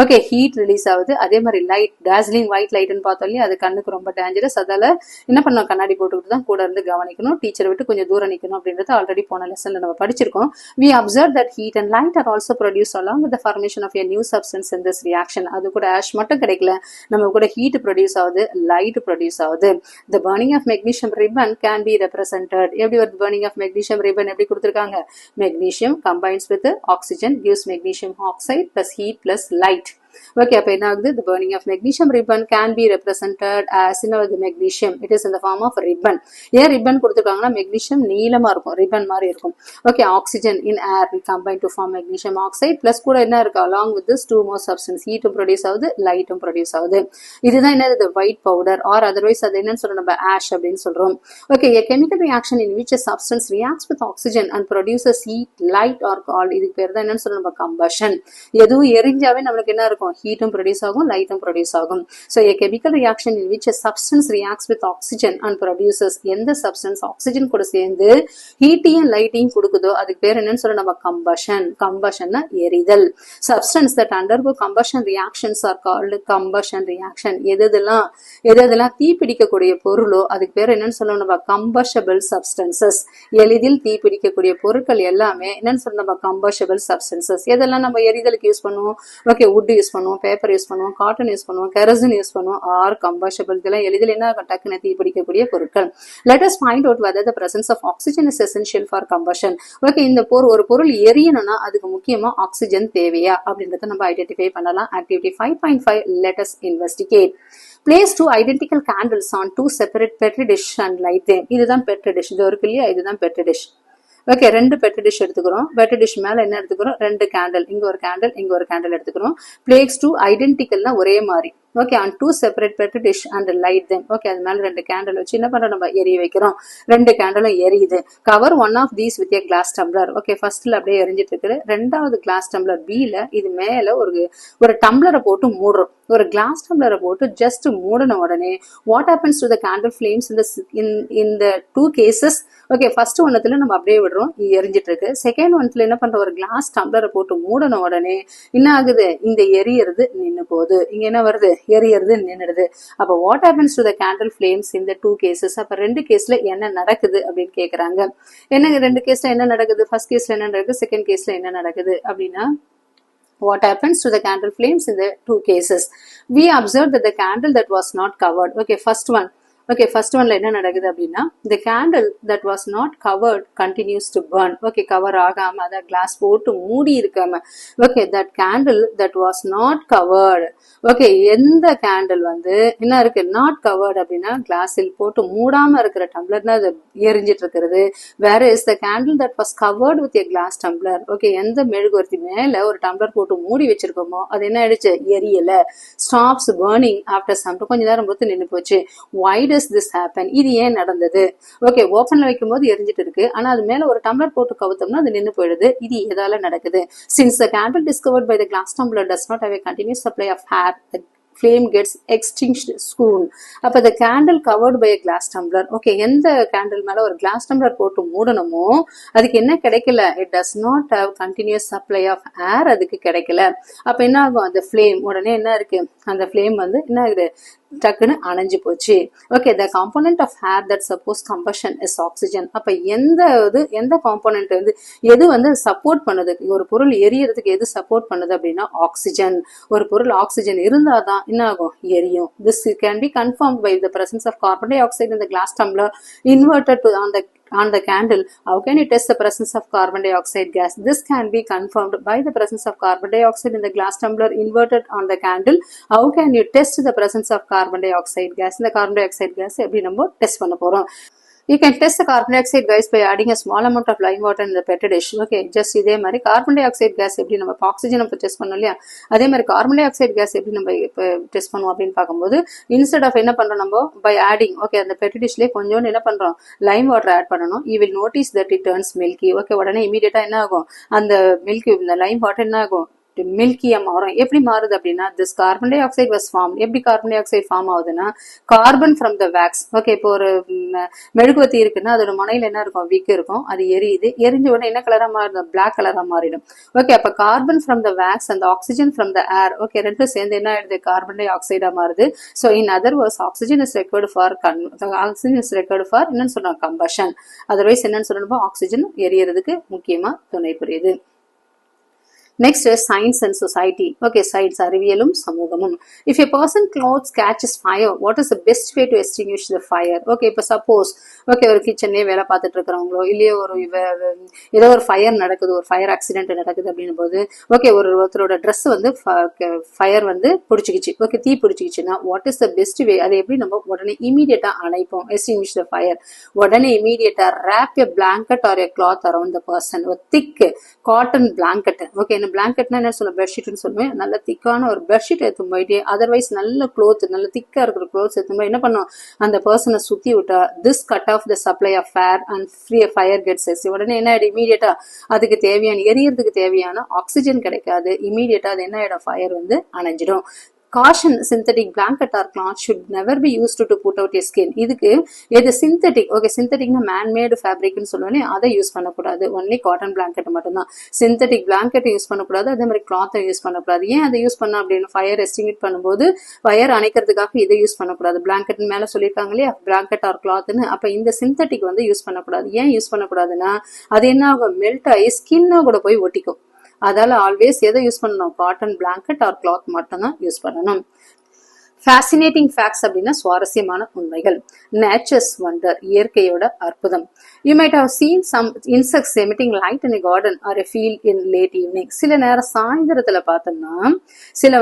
ஓகே, ஹீட் ரிலீஸ் ஆகுது. அதே மாதிரி லைட், டாஸ்லிங் ஒயிட் லைட்னு பார்த்தோம் இல்லையா, அது கண்ணுக்கு ரொம்ப டேஞ்சரஸ். அதால என்ன பண்ணணும், கண்ணாடி போட்டுக்கிட்டு தான் கூட இருந்து கவனிக்கணும், டீச்சரை விட்டு கொஞ்சம் தூரம் நிக்கணும் அப்படின்றது ஆல்ரெடி போன லெசன்ல நம்ம படிச்சிருக்கோம். We observe that heat and light are also produced along with the formation of a new substance in this reaction. அது கூட ஆஷ் மட்டும் கிடைக்கல, நம்ம கூட ஹீட் ப்ரொடியூஸ் ஆகுது, லைட் ப்ரொடியூஸ் ஆகுது. The burning of magnesium ribbon can be represented. எப்படி வருது, burning of magnesium ribbon எப்படி கொடுத்திருக்காங்க, magnesium combines with oxygen gives magnesium oxide plus heat plus light. Okay, அப்ப என்ன ஆகுது, the burning of magnesium ribbon can be represented as the magnesium, it is in the form of ribbon. ஏன் ribbon கொடுத்திருக்காங்கன்னா, magnesium நீளமா இருக்கும், ribbon மாதிரி இருக்கும். Okay, oxygen in air we combine to form magnesium oxide plus கூட என்ன இருக்கு, along with this two more substance, heat produce ஆகுது, light produce ஆகுது. இதுதான் என்னது, the white powder or otherwise அது என்னன்னு சொல்றோம், நம்ம ash அப்படின்னு சொல்றோம். Okay, a chemical reaction in which a substance reacts with oxygen and produces heat, light or called, இதுக்கு பேர் தான் என்னன்னு சொல்றோம், நம்ம combustion. எதுவும் எரிஞ்சாவே நம்மளுக்கு என்ன இருக்கும், ஹீட்டும் ப்ரொடியூஸ் ஆகும், லைட்டும் ப்ரொடியூஸ் ஆகும். So a chemical reaction in which a substance reacts with oxygen and produces, எந்த சப்ஸ்டன்ஸ் ஆக்சிஜன் கூட சேர்ந்து ஹீட்டையும் லைட்டையும் கொடுக்குதோ அதுக்கு பேர் என்னன்னு சொல்ல நம்ம combustion. combustionனா எரிதல். substance that undergo combustion reactions are called combustion reaction. எதெல்லாம் தீப்பிடிக்கக்கூடிய பொருளோ அதுக்கு பேர் என்னன்னு சொல்லுவோம் நம்ம, combustible substances. எளிதில் தீப்பிடிக்கக்கூடிய பொருட்கள் எல்லாமே என்னன்னு சொல்ல நம்ம, combustible substances. எதெல்லாம் நம்ம எரிதலுக்கு யூஸ் பண்ணுவோம், ஓகே, wood யூஸ் பண்ணுவோம், பேப்பர் யூஸ் பண்ணுவோம், காட்டன் யூஸ் பண்ணுவோம், கெரசின் யூஸ் பண்ணுவோம், ஆர் கம்பஷபிள். இதெல்லாம் எளிதில் என்ன டக்குன்னு தீப்பிடிக்கக்கூடிய பொருட்கள். Let us find out whether the presence of oxygen is essential for combustion. Okay, இந்த ஒரு பொருள் எரியணும்னா அதுக்கு முக்கியமா ஆக்சிஜன் தேவையா அப்படின்றத நம்ம ஐடென்டிஃபை பண்ணலாம். Activity 5.5 let us investigate. Place two identical candles on two separate petri dish and light them. இதுதான் petri dish, இது இருக்கு இல்லையா, இதுதான் petri dish. ஓகே, ரெண்டு பெட்ரி டிஷ் எடுத்துக்கிறோம். பெட்ரி டிஷ் மேல என்ன எடுத்துக்கிறோம், ரெண்டு கேண்டில், இங்க ஒரு கேண்டில் இங்க ஒரு கேண்டில் எடுத்துக்கிறோம். பிளேஸ் டூ ஐடென்டிக்கல்னா ஒரே மாதிரி, okay on two separate petri dish and light them. Okay அது மேல ரெண்டு கேண்டில் வச்சு என்ன பண்றோம், நம்ம எரிய வைக்கிறோம். ரெண்டு கேண்டிலும் எரியுது. Cover one of these with a glass tumbler. Okay ஃபர்ஸ்ட்ல அப்படியே எரிஞ்சிட்டு இருக்கு. ரெண்டாவது கிளாஸ் டம்ளர் பில இது மேல ஒரு டம்ளரை போட்டு மூடுறோம். ஒரு கிளாஸ் டம்ளரை போட்டு ஜஸ்ட் மூடின உடனே what happens to the candle flames in the two cases. Okay first ஒன்னத்துல நம்ம அப்படியே விடுறோம், எரிஞ்சிட்டு இருக்கு. செகண்ட் ஒன்ல என்ன பண்றோம், ஒரு கிளாஸ் டம்ளரை போட்டு மூடின உடனே என்ன ஆகுது, இந்த எரியறது நின்னு போகுது. இங்க என்ன வருது, எரியறது நின்னுடுது. அப்ப what happens to the candle flames in the two cases. அப்ப ரெண்டு கேஸ்ல என்ன நடக்குது அப்படின்னு கேக்குறாங்க. என்னங்க ரெண்டு கேஸ்ல என்ன நடக்குது, ஃபர்ஸ்ட் கேஸ்ல என்ன நடக்குது, செகண்ட் கேஸ்ல என்ன நடக்குது அப்படின்னா, what happens to the candle flames in the two cases? We observed that the candle that was not covered. Okay, first one ல என்ன நடக்குது அப்படின்னா, the candle that was not covered continues to burn. Okay cover ஆகாம, அத class போட்டு மூடி இருக்காம, okay that candle that was not covered. Okay எந்த கேண்டில் என்ன இருக்கு, நாட் கவர்ட் அப்படின்னா கிளாஸில் போட்டு மூடாம இருக்கிற டம்ளர்னா அது எரிஞ்சிட்டு இருக்கிறது. வேற is the candle that was covered with a class tumbler. Okay எந்த மெழுகுவர்த்தி மேல ஒரு டம்ளர் போட்டு மூடி வச்சிருக்கோமோ அது என்ன ஆயிடுச்சு, எரியல. Stops burning after some. கொஞ்ச நேரம் பொறுத்து நின்று போச்சு. why does this happen? இது ஏன் நடந்தது? ஓகே ஓபன்ல வைக்கும் போது எரிஞ்சிட்டு இருக்கு, ஆனா அது மேல ஒரு டம்ளர் போட்டு கவுத்தோம்னா அது நின்னு போயிடுது. இது எதால நடக்குது? since the candle discovered by the glass tumbler does not have a continuous supply of air, the flame gets extinguished soon. அப்ப the candle covered by a glass tumbler. Okay எந்த கேண்டில் மேல ஒரு கிளாஸ் டம்ளர் போட்டு மூடணுமோ அதுக்கு என்ன கிடைக்கல, it does not have continuous supply of air. அதுக்கு கிடைக்கல. அப்ப என்ன ஆகும், அந்த ஃபிளேம் உடனே என்ன இருக்கு, அந்த ஃபிளேம் என்ன ஆகுது, டக்குன்னு அணைஞ்சு போச்சு. Okay the component of air that suppose combustion is oxygen. அப்ப எந்த காம்போனன்ட் எது சப்போர்ட் பண்ணுது, ஒரு பொருள் எரியறதுக்கு எது சப்போர்ட் பண்ணுது அப்படின்னா ஆக்சிஜன். ஒரு பொருள் ஆக்சிஜன் இருந்தாதான் என்ன ஆகும், எரியும். this can be confirmed by the presence of carbon dioxide in the glass tumbler inverted to on the candle. How can you test the presence of carbon dioxide gas? This can be confirmed by the presence of carbon dioxide in the glass tumbler inverted on the candle. How can you test the presence of carbon dioxide gas? இந்த carbon dioxide gas எப்படி நம்ம test பண்ண போறோம். You can test the carbon dioxide gas by adding a small amount of lime water in the petri dish. Okay, just இதே மாதிரி carbon dioxide case எப்படி நம்ம oxygen test பண்ணோம் இல்லையா, அதே மாதிரி கார்பன் டை ஆக்சைடு கேஸ் எப்படி நம்ம டெஸ்ட் பண்ணுவோம் அப்படின்னு பார்க்கும்போது, இன்ஸ்டெட் ஆஃப் என்ன பண்றோம், நம்ம பை ஆடிங், ஓகே அந்த பெட்ரி டிஷ்லேயே கொஞ்சோண்டு என்ன பண்றோம், லைம் வாட்டர் ஆட் பண்ணணும். You will notice that it turns milky. Okay உடனே இமீடியட்டா என்ன ஆகும், அந்த மில்கி இந்த லைம் வாட்டர் என்ன ஆகும், மில்கியா மாறும். எப்படி மாறுது அப்படின்னா, this carbon dioxide was form. எப்படி கார்பன் டை ஆக்சைடு ஃபார்ம் ஆகுதுன்னா, carbon from the wax. Okay இப்போ ஒரு மெழுகுவத்தி இருக்குன்னா அதோட முனையில என்ன இருக்கும், விக் இருக்கும், அது எரியுது. எரிஞ்ச உடனே என்ன கலரா மாறிடும், பிளாக் கலரா மாறிடும். ஓகே அப்ப carbon from the wax and oxygen from the air, okay ரெண்டும் சேர்ந்து என்ன ஆயிடுது, கார்பன் டை ஆக்சைடா மாறுது. So in other words oxygen is required for என்னன்னு சொல்றோம், கம்பஷன். அதர்வைஸ் என்னன்னு சொல்லணும், ஆக்சிஜன் எரியறதுக்கு முக்கியமா துணை புரியுது. Next is science and society. Okay, science அறிவியலும் சமூகமும். If a person clothes catches fire, what is the best way to extinguish the fire? Okay, இப்போ suppose ஒரு கிச்சன்லயே வேலை பார்த்துட்டு இருக்கிறவங்களோ இல்லையோ ஏதோ ஒரு ஃபயர் நடக்குது, ஒரு ஃபயர் ஆக்சிடென்ட் நடக்குது அப்படின்னும் போது, ஓகே ஒருத்தரோட ட்ரெஸ் ஃபயர் பிடிச்சிக்கிச்சு, ஓகே தீ பிடிச்சிக்கிச்சுன்னா what is the best way, அதை எப்படி நம்ம உடனே இமீடியட்டா அணைப்போம், extinguish the fire. உடனே இமீடியட்டா wrap a blanket or a cloth around the person. ஒரு திக் காட்டன் பிளாங்கெட், ஓகே பிளாங்கெட்னா என்ன சொல்ல, பெட்ஷீட்னு சொல்லுவேன். நல்ல திக்கான ஒரு பெட்ஷீட் எடுத்து போயிட்டு, அதர்வைஸ் நல்ல க்ளோத், நல்ல திக்கா இருக்கிற க்ளோத்ஸ் எடுத்து போய் என்ன பண்ணும், அந்த பர்சனை சுத்தி விட்டா this cut off the supply of air and free fire gets எஸ். உடனே என்ன ஆயிடும், இமீடியட்டா அதுக்கு தேவையான எரியறதுக்கு தேவையான ஆக்சிஜன் கிடைக்காது. இமீடியட்டா அது என்ன ஆயிடும், fire அணைஞ்சிடும். Caution, synthetic blanket or cloth should never be used to put out your skin. இதுக்கு எது சிந்தட்டிக், ஓகே சிந்தட்டிக்னா மேன்மேடு ஃபேப்ரிக்னு சொல்லுவேன், அதை யூஸ் பண்ணக்கூடாது. ஒன்லி காட்டன் பிளாங்கெட் மட்டும்தான். சிந்தட்டிக் பிளாங்கெட் யூஸ் பண்ணக்கூடாது, அதே மாதிரி கிளாத்தை யூஸ் பண்ணக்கூடாது. ஏன் அதை யூஸ் பண்ண அப்படின்னு, ஃபயர் எஸ்டிங்விட் பண்ணும்போது ஃபயர் அணைக்கிறதுக்காக இதை யூஸ் பண்ணக்கூடாது. பிளாங்கெட் மேல சொல்லியிருக்காங்க இல்லையா, பிளாங்கெட் ஆர் கிளாத்னு. அப்ப இந்த சிந்தட்டிக் யூஸ் பண்ணக்கூடாது. ஏன் யூஸ் பண்ணக்கூடாதுன்னா, அது என்ன ஆகும், மெல்ட் ஆகி ஸ்கின்னா கூட போய் ஒட்டிக்கும். அதால ஆல்வேஸ் எதை யூஸ் பண்ணணும், காட்டன் பிளாங்கெட் ஆர் கிளாத் மட்டும் தான் யூஸ் பண்ணணும். ஃபேசினேட்டிங் ஃபேக்ட்ஸ் அப்படின்னா சுவாரஸ்யமான உண்மைகள். நேச்சர்ஸ் வண்டர், இயற்கையோட அற்புதம். You might have seen some insects emitting light in a garden or a field in late evening. சில நேரம் சாயந்தரத்துல பார்த்தோம்னா சில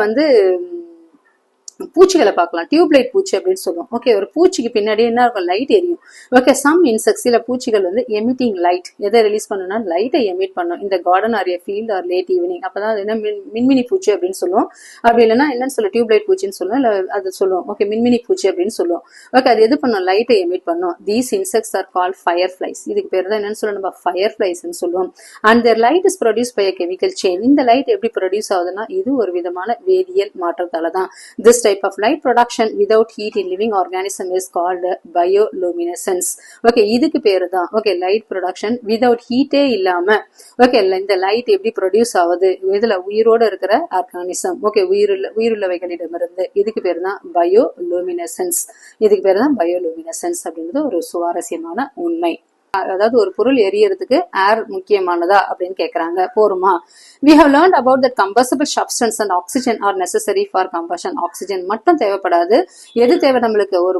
பூச்சிகளை பார்க்கலாம். டியூப்லைட் பூச்சி அப்படின்னு சொல்லுவோம். ஓகே, ஒரு பூச்சிக்கு பின்னாடி என்ன இருக்கும், லைட் எரியும். ஓகே, சம் இன்செக்ட்ஸ், சில பூச்சிகள் வந்து எமிட்டிங் லைட், எதை ரிலீஸ் பண்ணணும்னா லைட்டை எமிட் பண்ணும். இந்த garden or a field or late evening, அப்பதான் அது என்ன மின்மினி பூச்சி அப்படின்னு சொல்லுவோம். அப்படி இல்லைன்னா என்னன்னு சொல்லுவோம், டியூப்லைட் பூச்சின்னு சொல்லுவோம், இல்லை அது சொல்லுவோம். ஓகே, மின்மினி பூச்சி அப்படின்னு சொல்லுவோம். ஓகே, அது எது பண்ணும், லைட்டை எமிட் பண்ணும். These insects are called fireflies. இதுக்கு பேர் தான் என்னன்னு சொல்லுவோம், நம்ம ஃபயர் ஃபிளைஸ்ன்னு சொல்லுவோம். And their light is produce by a chemical chain. இந்த லைட் எப்படி ப்ரொடியூஸ் ஆகுதுன்னா இது ஒரு விதமான வேதியியல் மாற்றத்தால தான். This type of light production without heat in living organism is called bioluminescence. Okay, இதுக்கு பேரு தான் ஓகே லைட் ப்ரொடக்ஷன் வித்வுட் ஹீட்டே இல்லாம. ஓகே, இந்த லைட் எப்படி ப்ரொடியூஸ் ஆகுது, இதுல உயிரோட இருக்கிற ஆர்கானிசம், ஓகே உயிருள்ளவைகளிடமிருந்து. இதுக்கு பேரு தான் பயோலூமினசன்ஸ். இதுக்கு பேரு தான் பயோலூமினசன்ஸ் அப்படின்றது ஒரு சுவாரஸ்யமான உண்மை. அதாவது ஒரு பொருள் எரியறதுக்கு ஏர் முக்கியமானதா அப்படின்னு கேக்குறாங்க. போருமா? We have learned about that combustible substance and oxygen are necessary for combustion. Oxygen மட்டும் தேவைப்படாது. எது தேவை நம்மளுக்கு, ஒரு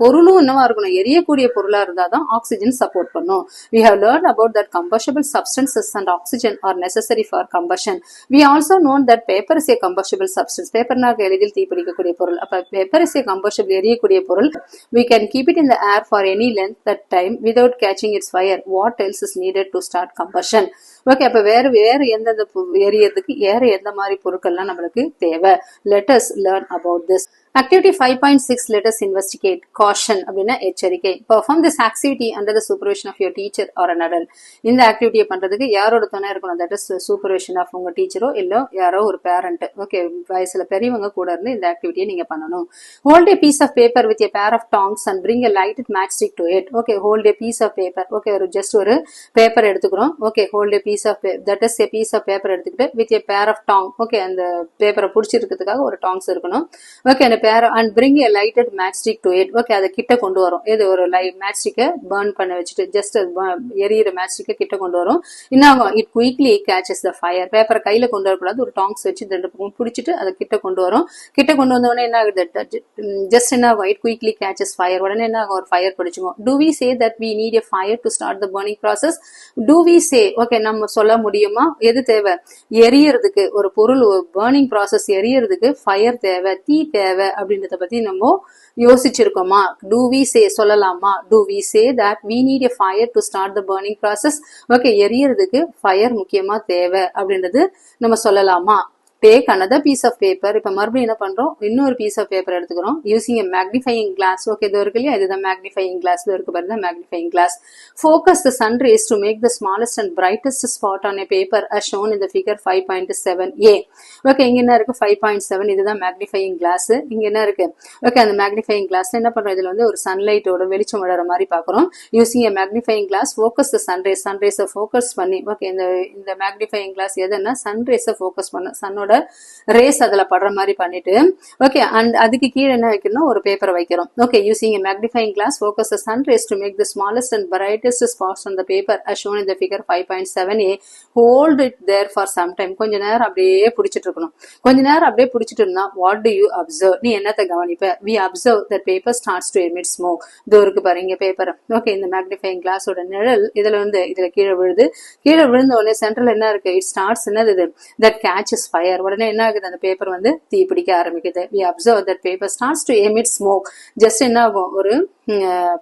பொருளும் என்னவா இருக்கணும், எரியக்கூடிய பொருளா இருந்தாதான் ஆக்சிஜன் சப்போர்ட் பண்ணும். We have learned about that combustible substances and oxygen are necessary for combustion. We also know that paper is a combustible substance. பேப்பர்னாக எளிதில் தீப்பிடிக்கக்கூடிய பொருள். அப்ப பேப்பர் is a combustible, எரியக்கூடிய பொருள். We can keep it in the air for any length that time without catching its fire. What else is needed to start combustion? Okay, அப்ப வேற எந்தெந்த எரியறதுக்கு எந்த மாதிரி பொருட்கள்லாம் நம்மளுக்கு தேவை. Let us learn about this. Activity 5.6, let us investigate. Caution அப்படின்னா எச்சரிக்கை. Perform this activity under the supervision of your teacher or an adult. இந்த ஆக்டிவிட்டியை பண்றதுக்கு யாரோட துணை இருக்கணும், that is supervision of உங்க டீச்சரோ இல்ல யாரோ ஒரு பேரண்ட். ஓகே, வயசுல பெரியவங்க கூட இருந்து இந்த ஆக்டிவிட்டியை நீங்க பண்ணணும். Hold a piece of paper with a pair of tongs and bring a lighted matchstick to it. Okay, hold a piece of paper. Okay, ஒரு ஜஸ்ட் ஒரு பேப்பர் எடுத்துக்கிறோம். Okay, hold a piece of that is a piece of paper எடுத்துக்கிட்டு with a pair of tong. Okay, அந்த பேப்பரை புடிச்சிருக்கிறதுக்காக ஒரு tongs இருக்கணும். Okay, அந்த பேர் and bring a lighted matchstick to it. Okay, அதை கிட்ட கொண்டு வரும். இது ஒரு மேட்ச்ஸ்டிக்கை பர்ன் பண்ண வச்சுட்டு ஜஸ்ட் எரியிற மேட்ச்ஸ்டிக்கை கிட்ட கொண்டு வரும். இன்னும் it quickly catches the fire. பேப்பரை கையில கொண்டு வரக்கூடாது, ஒரு டாங்ஸ் வச்சு ரெண்டு பக்கம் பிடிச்சிட்டு அதை கிட்ட கொண்டு வரும். கிட்ட கொண்டு வந்த உடனே என்ன ஆகுது, ஜஸ்ட் என்ன ஆகும், இட் குயிக்லி கேச்சஸ் ஃபயர். உடனே என்ன ஆகும், ஒரு fire பிடிச்சுக்கும். Do we say that we need a fire to start the burning process? Do we say, okay நம்ம சொல்ல முடியுமா, எது தேவை, எரியறதுக்கு ஒரு பொருள் பர்னிங் ப்ராசஸ் எரியறதுக்கு ஃபயர் தேவை, தீ தேவை அப்படின்றத பத்தி நம்ம யோசிச்சிருக்கோமா? Do we say, சொல்லலாமா? Do we say that we need a fire to start the burning process? Okay, எரியறதுக்கு ஃபயர் முக்கியமா தேவை அப்படின்றது நம்ம சொல்லலாமா? Take another piece of paper. இப்ப மறுபடியும் என்ன பண்றோம், இன்னொரு பீஸ் ஆஃப் பேப்பர் எடுத்துக்கிறோம். Using a magnifying glass. Okay, இது இருக்கு இல்லையா, இதுதான் magnifying glass. இது இருக்கு பாருங்க, magnifying glass. Focus the sun rays to make the smallest and brightest spot on a paper as shown in the figure 5.7a. Okay, இங்க என்ன இருக்கு, 5.7. இதுதான் magnifying glass. இங்க என்ன இருக்கு, ஓகே அந்த magnifying glass என்ன பண்றோம், இதுல ஒரு சன்லைட்டோட வெளிச்சம் விழற மாதிரி பாக்குறோம். Using a magnifying glass, focus the sun rays. sun rays focus பண்ணி, ஓகே இந்த magnifying glass எதுன்னா sun rays focus பண்ண, சன்னோட ரேஸ் அதுல படுற மாதிரி பண்ணிட்டு, ஓகே அண்ட் அதுக்கு கீழே என்ன வைக்கணும், ஒரு பேப்பர் வைக்கிறோம். Okay, using a magnifying glass, focus the sun rays to make the smallest and brightest spots on the paper as shown in the figure 5.7a. Hold it there for some time. கொஞ்ச நேரம் அப்படியே பிடிச்சிட்டு இருக்கணும். கொஞ்ச நேரம் அப்படியே பிடிச்சிட்டு இருந்தா what do you observe? நீ என்னத்தை கவனிப்ப? We observe that paper starts to emit smoke. இதோ இருக்கு பாருங்க பேப்பர். ஓகே, இந்த magnifying glass ஓட நிழல் இதுல கீழே விழுது. கீழே விழுந்த உடனே சென்ட்ரல் என்ன இருக்கு, it starts என்னது, that catches fire. உடனே என்ன ஆகுது, அந்த பேப்பர் தீ பிடிக்க ஆரம்பிக்குது. We observe that paper starts to emit smoke. Just என்ன ஆகும், ஒரு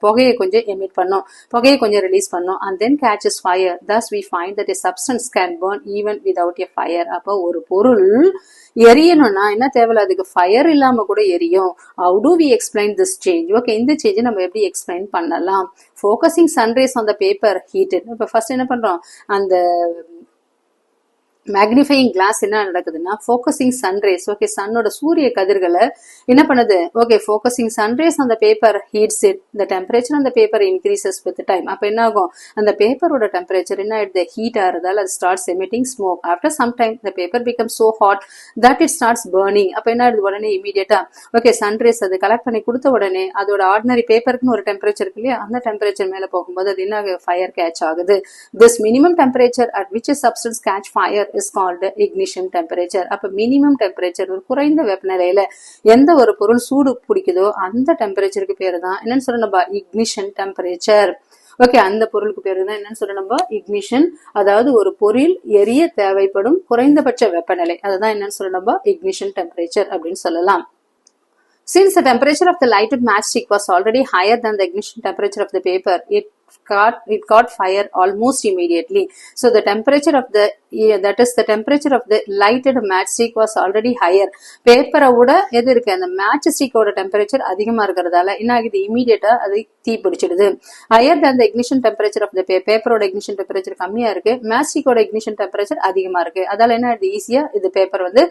புகையை கொஞ்சம் எமிட் பண்ணும், புகையை கொஞ்சம் ரிலீஸ் பண்ணும். and then catches fire. Thus we find that a substance can burn even without a fire. அப்போ ஒரு பொருள் எரியணும்னா என்ன தேவை, அதுக்கு ஃபயர் இல்லாம கூட எரியும். How do we explain this change? Okay, இந்த சேஞ்ச் நம்ம எப்படி எக்ஸ்பிளைன் பண்ணலாம்? Focusing sun rays on the paper heated. இப்ப ஃபர்ஸ்ட் என்ன பண்றோம், அந்த மேக்னிஃபையிங் கிளாஸ் என்ன நடக்குதுன்னா, ஃபோக்கஸிங் சன்ரேஸ். ஓகே, சன்னோட சூரிய கதிர்களை என்ன பண்ணுது, ஓகே ஃபோக்கஸிங் சன்ரேஸ் அந்த பேப்பர் ஹீட்ஸ் இட். த டெம்பரேச்சர் அந்த பேப்பர் இன்க்ரீசஸ் வித் டைம். அப்ப என்ன ஆகும், அந்த பேப்பரோட டெம்பரேச்சர் என்ன ஆயிடுது, ஹீட் ஆறதால அது starts emitting smoke. After some time the paper become so hot that it starts burning. அப்ப என்ன ஆயிடுது, உடனே இமீடியட்டா ஓகே சன்ரேஸ் அது கலெக்ட் பண்ணி கொடுத்த உடனே அதோட ஆர்டினரி பேப்பருக்குன்னு ஒரு டெம்பரேச்சர் இருக்கு இல்லையா, அந்த டெம்பரேச்சர் மேல போகும்போது அது என்ன ஃபயர் கேட்ச் ஆகுது. This minimum temperature at which substance catch fire is called ignition temperature. அப்ப மினிமம் டெம்பரேச்சர், ஒரு குறைந்த வெப்பநிலையில எந்த ஒரு பொருள் சூடு பிடிக்குதோ அந்த டெம்பரேச்சருக்கு பேரு தான் என்னன்னு சொல்ல நம்ம ignition temperature. ஓகே, அந்த பொருளுக்கு பேரு தான் என்னன்னு சொல்ல நம்ம ignition. அதாவது ஒரு பொருள் எரிய தேவைப்படும் குறைந்தபட்ச வெப்பநிலை, அதுதான் என்னன்னு சொல்ல நம்ம ignition temperature அப்படின்னு சொல்லலாம். Since the temperature of the lighted matchstick was already higher than the ignition temperature of the paper, it caught fire almost immediately. So the temperature of the that is the temperature of the lighted matchstick was already higher. பேப்பரை விட எது இருக்கு, அந்த match ஸ்டிக்கோட temperature அதிகமா இருக்கிறதால என்ன ஆகுது, இமீடியட்டா அது தீ பிடிச்சிடுது. Higher than the ignition temperature of the பேப்பரோட ignition temperature கம்மியா இருக்கு, மேட்ச் ஸ்டிக்கோட ignition temperature அதிகமா இருக்கு. அதால என்ன ஆகுது, ஈஸியா இது பேப்பர் வந்து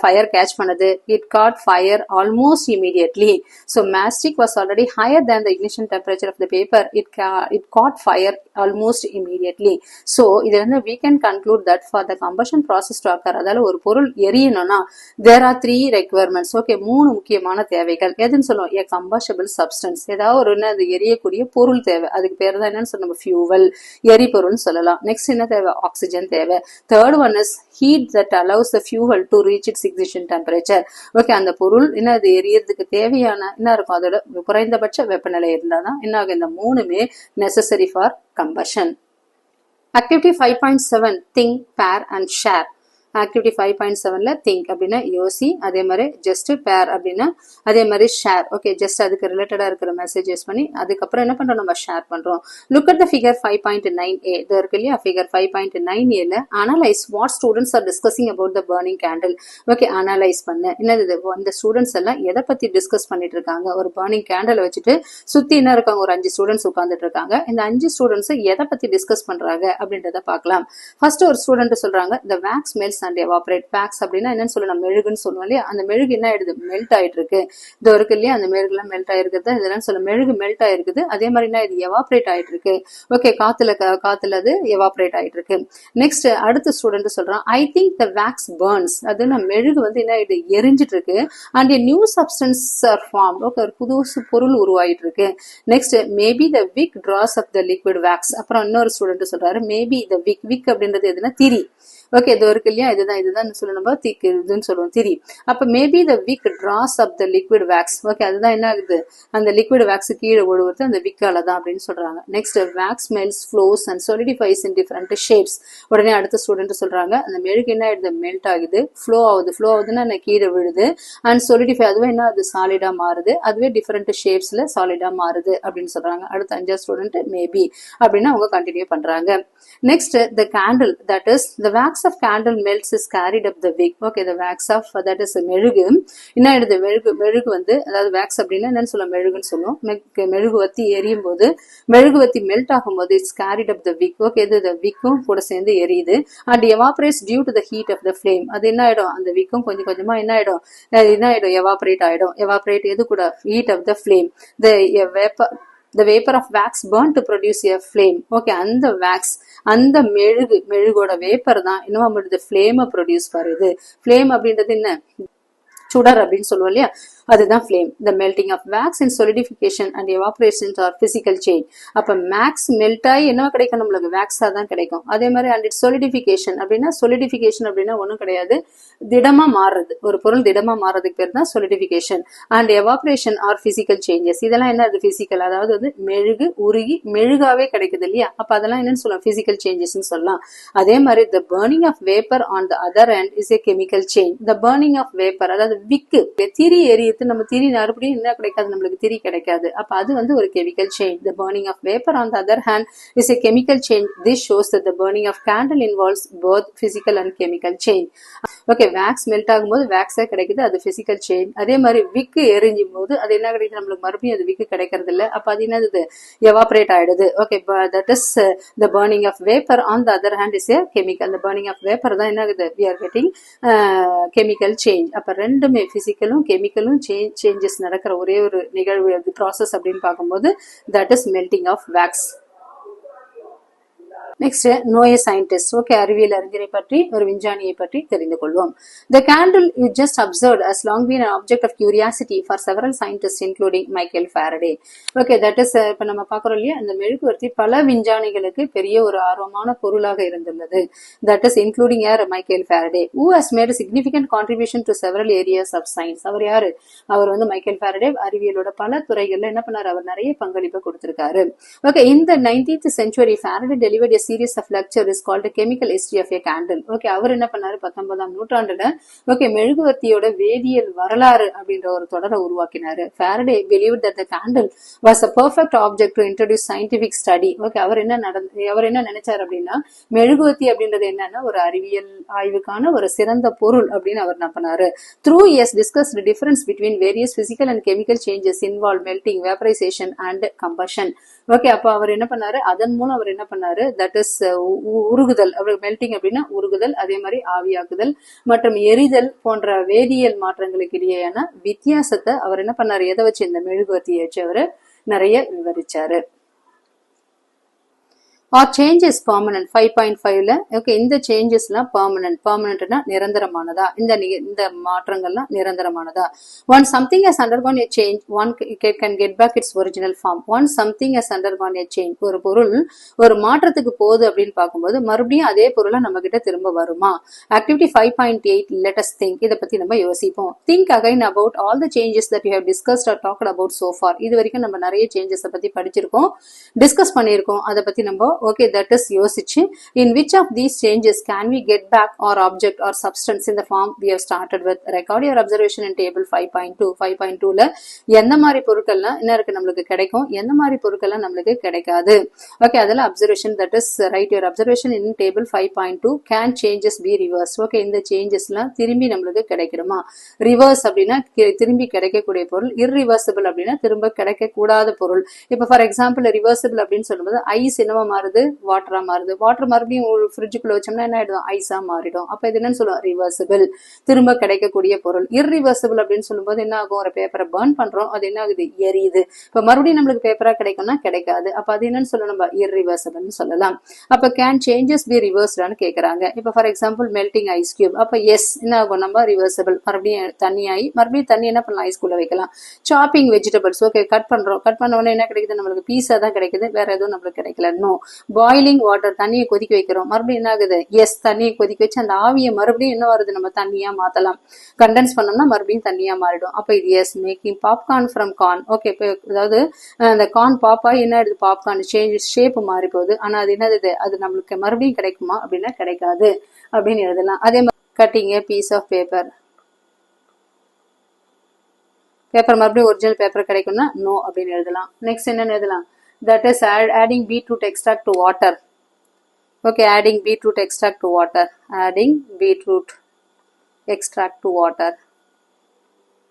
ஃபயர் கேட்ச் பண்ணுது. It caught fire almost immediately. So matchstick was already higher than the ignition temperature of the paper. It caught fire almost immediately. So இது வந்து we can conclude that for the combustion process to occur, அதால ஒரு பொருள் எரியணும்னா there are 3 requirements. Okay, 3 முக்கியமான தேவைகள். எதுன்னு சொல்லுவோம், a combustible substance. ஏதாவது ஒரு அது எரியக்கூடிய பொருள் தேவை, அதுக்கு பேர் தான் என்னன்னு சொல்லுவோம், fuel, எரிபொருள்னு சொல்லலாம். நெக்ஸ்ட் என்ன தேவை, ஆக்சிஜன் தேவை. Third one is heat that allows the fuel to reach its ignition temperature. Okay, அந்த பொருள் என்ன அது எரியறதுக்கு தேவையான என்ன இருக்கும், அதோட குறைந்தபட்ச வெப்பநிலை இருந்தாதான் என்ன ஆகும், இந்த மூணுமே necessary for combustion. Activity 5.7 think, pair and share. Activity 5.7ல திங்க் அப்படின்னா யோசி, அதே மாதிரி ஜஸ்ட் பேர் அப்படின்னா அதே மாதிரி ஷேர். ஓகே, ஜஸ்ட் அதுக்கு ரிலேட்டடா இருக்கிற மெசேஜ் யூஸ் பண்ணி அதுக்கப்புறம் என்ன பண்றோம், நம்ம ஷேர் பண்றோம். Look at the figure 5.9a. இது இருக்கு இல்லையா, figure 5.9a analyse what students are discussing about the burning candle. Okay, analyse பண்ண என்னது, இந்த ஸ்டூடெண்ட்ஸ் எல்லாம் எதை பத்தி டிஸ்கஸ் பண்ணிட்டு இருக்காங்க. ஒரு பர்னிங் கேண்டில் வச்சுட்டு சுத்தி என்ன இருக்காங்க, ஒரு 5 ஸ்டூடெண்ட்ஸ் உட்காந்துட்டு இருக்காங்க. இந்த 5 ஸ்டூடெண்ட்ஸ் எதை பத்தி டிஸ்கஸ் பண்றாங்க அப்படின்றத பார்க்கலாம். ஃபர்ஸ்ட் ஒரு ஸ்டூடெண்ட் சொல்றாங்க, the wax melts and evaporate. wax அப்படின்னா என்னன்னு சொல்லணும், மெழுகுன்னு சொல்லுவோம் இல்லையா, அந்த மெழுகு என்ன ஆயிடுது, மெல்ட் ஆயிட்டு இருக்கு. இது இருக்கு இல்லையா, அந்த மெழுகுலாம் மெல்ட் ஆயிருக்குது, இதெல்லாம் சொல்ல மெழுகு மெல்ட் ஆயிருக்குது. அதே மாதிரி என்ன இது எவாப்ரேட் ஆயிட்டு இருக்கு. ஓகே, காத்துல அது எவாப்ரேட் ஆயிட்டு இருக்கு. நெக்ஸ்ட் அடுத்த ஸ்டூடெண்ட் சொல்றான், I think the wax burns. அது மெழுகு வந்து என்ன ஆயிடுது, எரிஞ்சிட்டு இருக்கு. And a new substance are formed. Okay, ஒரு புது பொருள் உருவாயிட்டு இருக்கு. Next maybe the wick draws up the liquid wax. அப்புறம் இன்னொரு ஸ்டூடெண்ட் சொல்றாரு, மேபி த wick அப்படின்றது எதுனா திரி. ஓகே, இது இருக்கு இல்லையா, இதுதான் சொல்லணும், திக் இதுன்னு சொல்லுவோம், திரி. அப்ப maybe the wick draws up the liquid wax. Okay, அதுதான் என்ன ஆகுது, அந்த லிக்விட் வேக்ஸ் கீழே விழுவுறது அந்த விக்கால தான் அப்படின்னு சொல்றாங்க. Next wax melts, flows and solidifies in different shapes. உடனே அடுத்த ஸ்டூடெண்ட் சொல்றாங்க, அந்த மெழுகு என்ன ஆயிடுது, மெல்ட் ஆகுது, ஃப்ளோ ஆகுதுன்னா கீழே விழுது. அண்ட் solidify, அதுவே என்ன அது சாலிடா மாறுது, அதுவே டிஃபரெண்ட் ஷேப்ஸ்ல சாலிடா மாறுது அப்படின்னு சொல்றாங்க. அடுத்த 5 ஸ்டூடெண்ட் மேபி அப்படின்னு அவங்க கண்டினியூ பண்றாங்க. Next the candle, that is the wax of candle melts is carried up the wick. Okay, the wax of that is மெழுகு என்ன ஆயிடுது, மெழுகு வந்து அதாவது wax அப்படின்னா என்னன்னு சொல்ல, மெழுகுன்னு சொல்லுவோம். மெழுகுவத்தி எரியும் போது, மெழுகுவத்தி மெல்ட் ஆகும்போது it's carried up the wick. Okay, இது விக்கும் கூட சேர்ந்து எரியுது. And evaporates due to the heat of the flame. அது என்ன ஆயிடும், அந்த விக்கும் கொஞ்சமா என்ன ஆயிடும் எவாபரேட் ஆயிடும். எவாபரேட் எது கூட, heat of the flame. The vapor of wax burn to produce a flame. Okay, அந்த wax, அந்த மெழுகோட வேப்பர் தான் இன்னும் நம்மளுடைய ஃபிளேமை ப்ரொடியூஸ் பண்ணுது. ஃபிளேம் அப்படின்றது என்ன, சுடர் அப்படின்னு சொல்லுவோம் இல்லையா, அதுதான் flame. The melting of wax in solidification and evaporation are physical change. அப்ப மேக்ஸ் மெல்ட் ஆகி என்ன கிடைக்கும், நம்மளுக்கு வேக்ஸா தான் கிடைக்கும். அதே மாதிரி அண்ட் இட் solidification அப்படின்னா ஒண்ணும் கிடையாது, திடமா மாறுறது. ஒரு பொருள் திடமா மாறதுக்கு பேர் தான் solidification. and evaporation are physical changes. இதெல்லாம் என்ன, அது பிசிக்கல், அதாவது வந்து மெழுகு உருகி மெழுகாவே கிடைக்குது இல்லையா, அப்ப அதெல்லாம் என்னன்னு சொல்லலாம், பிசிக்கல் சேஞ்சஸ்ன்னு சொல்லலாம். அதே மாதிரி the burning of vapor on the other end is a chemical change. The burning of vapor, அதாவது விக்கு திரி எரியுது, நம்ம திரி மறுபடியும் என்ன கிடைக்காது, நம்மளுக்கு திரி கிடைக்காது. அப்ப அது வந்து ஒரு chemical change. The burning of vapor on the other hand is a chemical change. This shows that the burning of candle involves both physical and chemical change. Okay, wax melt ஆகும்போது வேக்ஸா கிடைக்குது, அது பிசிக்கல் சேஞ்ச். அதே மாதிரி விக்கு எரிஞ்சும் போது அது என்ன கிடைக்குது, நம்மளுக்கு மறுபடியும் அது விக்கு கிடைக்கிறது இல்ல, அப்ப அது என்னது, எவாபரேட் ஆயிடுது. Okay, that is the burning of vapor on the other hand is a chemical. the burning of vapor தான் என்ன ஆகுது, we are getting chemical change. அப்ப ரெண்டுமே பிசிக்கலும் கெமிக்கலும் சேஞ்சஸ் நடக்கிற ஒரே ஒரு நிகழ்வு ப்ராசஸ் அப்படின்னு பார்க்கும்போது that is melting of wax. Next know a scientist. Okay, அறிவியல் அறிஞரை பற்றி, ஒரு விஞ்ஞானியை பற்றி தெரிந்து கொள்வோம். The candle you just observed has long been an object of curiosity for several scientists including Michael Faraday. Okay, that is இப்ப நம்ம பாக்குறோம் இல்லையா, அந்த மெழுகுவர்த்தி பல விஞ்ஞானிகளுக்கு பெரிய ஒரு ஆர்வமான பொருளாக இருந்துள்ளது. That is including Michael Faraday, who has made a significant contribution to several areas of science. அவர் யாரு, அவர் வந்து மைக்கேல் ஃபாரடே. அறிவியலோட பல துறைகள்ல என்ன பண்ணாரு, அவர் நிறைய பங்களிப்பை கொடுத்திருக்காரு. Okay, in the 19th century Faraday delivered a series of lecture is called chemical history of a candle. Okay, அவர் என்ன பண்ணாரு 19ஆம் நூற்றாண்டுல ஓகே மெழுகுவர்த்தியோட வேதியியல் வரலாறு அப்படின்ற ஒரு தொடரை உருவாக்கினாரு. Faraday believed that the candle was a perfect object to introduce scientific study. Okay, அவர் என்ன நினைச்சாரு அப்படின்னா மெழுகுவர்த்தி அப்படின்றது என்னன்னா ஒரு அறிவியல் ஆய்வுக்கான ஒரு சிறந்த பொருள் அப்படின்னு அவர் என்ன பண்ணாரு. Through years discussed the difference between various physical and chemical changes involved melting, vaporization and combustion. Okay, அப்ப அவர் என்ன பண்ணாரு, அதன் மூலம் அவர் என்ன பண்ணாரு, தட் இஸ் உருகுதல், அவர் மெல்டிங் அப்படின்னா உருகுதல், அதே மாதிரி ஆவியாக்குதல் மற்றும் எரிதல் போன்ற வேதியியல் மாற்றங்களுக்கு இடையேயான வித்தியாசத்தை அவர் என்ன பண்ணாரு, எதை வச்சு இந்த மெழுகுவர்த்தியை வச்சு அவரு நிறைய விவரிச்சாரு. Or changes permanent 5.5ல ஓகே இந்த சேஞ்சஸ்லாம் பெர்மனன்ட்னா நிரந்தரமானதா, இந்த மாற்றங்கள்லாம் நிரந்தரமானதா. Once something has undergone a change, one can get back its original form. Once something has undergone a change, ஒரு பொருள் ஒரு மாற்றத்துக்கு போகுது அப்படின்னு பார்க்கும்போது மறுபடியும் அதே பொருளை நம்ம கிட்ட திரும்ப வருமா. Activity 5.8 let us think, இதை பத்தி நம்ம யோசிப்போம். Think again about all the changes that you have discussed or talked about so far. இது வரைக்கும் நம்ம நிறைய சேஞ்சஸ் பத்தி படிச்சிருக்கோம், டிஸ்கஸ் பண்ணியிருக்கோம். அதை பத்தி நம்ம okay, that is யோசிச்சு in which of these changes can we get back our object or substance in the form we have started with. Record your observation in table 5.2. 5.2ல எந்த மாதிரி பொருட்கள்லாம் என்ன இருக்கு நம்மளுக்கு கிடைக்கும், எந்த மாதிரி பொருட்கள்லாம் நம்மளுக்கு கிடைக்காது. ஓகே, அதில் observation, that is write your observation in table 5.2. Can changes be reverse. Okay, இந்த சேஞ்சஸ்லாம் திரும்பி நம்மளுக்கு கிடைக்கணுமா. ரிவர்ஸ் அப்படின்னா திரும்பி கிடைக்கக்கூடிய பொருள், இர்ரிவர்சிபிள் அப்படின்னா திரும்ப கிடைக்கக்கூடாத பொருள். இப்போ ஃபார் எக்ஸாம்பிள் ரிவர்சிபிள் அப்படின்னு சொல்லும்போது ஐஸ் என்னவா மாறுது, வாட்டரா மாறுது. வாட்டர் மறுபடியும் ஒரு ஃப்ரிட்ஜுக்குள்ள வச்சோம்னா என்ன ஆயிடும், ஐஸா மாறிடும். அப்ப இது என்னன்னு சொல்லுவோம், ரிவர்சிபிள், திரும்ப கிடைக்கக்கூடிய பொருள். இர்ரிவர்சிபிள் அப்படின்னு சொல்லும்போது என்ன ஆகும், ஒரு பேப்பரை பர்ன் பண்றோம், அது என்ன ஆகுது, எரியுது. இப்ப மறுபடியும் நம்மளுக்கு பேப்பரா கிடைக்கும்னா கிடைக்காது. அப்ப அது என்னன்னு சொல்லணும், நம்ம இர்ரிவர்சிபிள்னு சொல்லலாம். அப்ப கேன் சேஞ்சஸ் பி ரிவர்ஸ்டான்னு கேக்குறாங்க. இப்ப for example melting ice cube, அப்ப எஸ் என்ன ஆகும், நம்ம ரிவர்சிபிள், மறுபடியும் தண்ணி ஆகி மறுபடியும் தண்ணி என்ன பண்ணலாம், ஐஸ்குள்ள வைக்கலாம். சாப்பிங் வெஜிடபிள்ஸ், ஓகே கட் பண்றோம், கட் பண்ண உடனே என்ன கிடைக்குது, நம்மளுக்கு பீஸா தான் கிடைக்குது, வேற எதுவும் நம்மளுக்கு கிடைக்கல. நோ. பாயிலிங் வாட்டர், தண்ணியை கொதிக்க வைக்கிறோம், மறுபடியும் என்ன ஆகுது, எஸ் தண்ணியை கொதிக்க வச்சு அந்த ஆவியை மறுபடியும் என்ன வருது, நம்ம தண்ணியா மாத்தலாம். கண்டென்ஸ் பண்ணோம்னா மறுபடியும் தண்ணியா மாறிடும். அப்ப இது yes. Making popcorn from corn, okay இப்போ அதாவது அந்த கார்ன் பாப்பா என்ன ஆயிடுது, பாப்கார்ன் சேஞ்ச் ஷேப் மாறி போகுது. ஆனா அது என்னது, அது நம்மளுக்கு மறுபடியும் கிடைக்குமா அப்படின்னா கிடைக்காது அப்படின்னு எழுதலாம். அதே மாதிரி cutting a piece of paper மறுபடியும் ஒரிஜினல் பேப்பர் கிடைக்கும்னா நோ அப்படின்னு எழுதலாம். நெக்ஸ்ட் என்னன்னு எழுதலாம், that is adding beetroot extract to water. Okay, adding beetroot extract to water. Adding beetroot extract to water.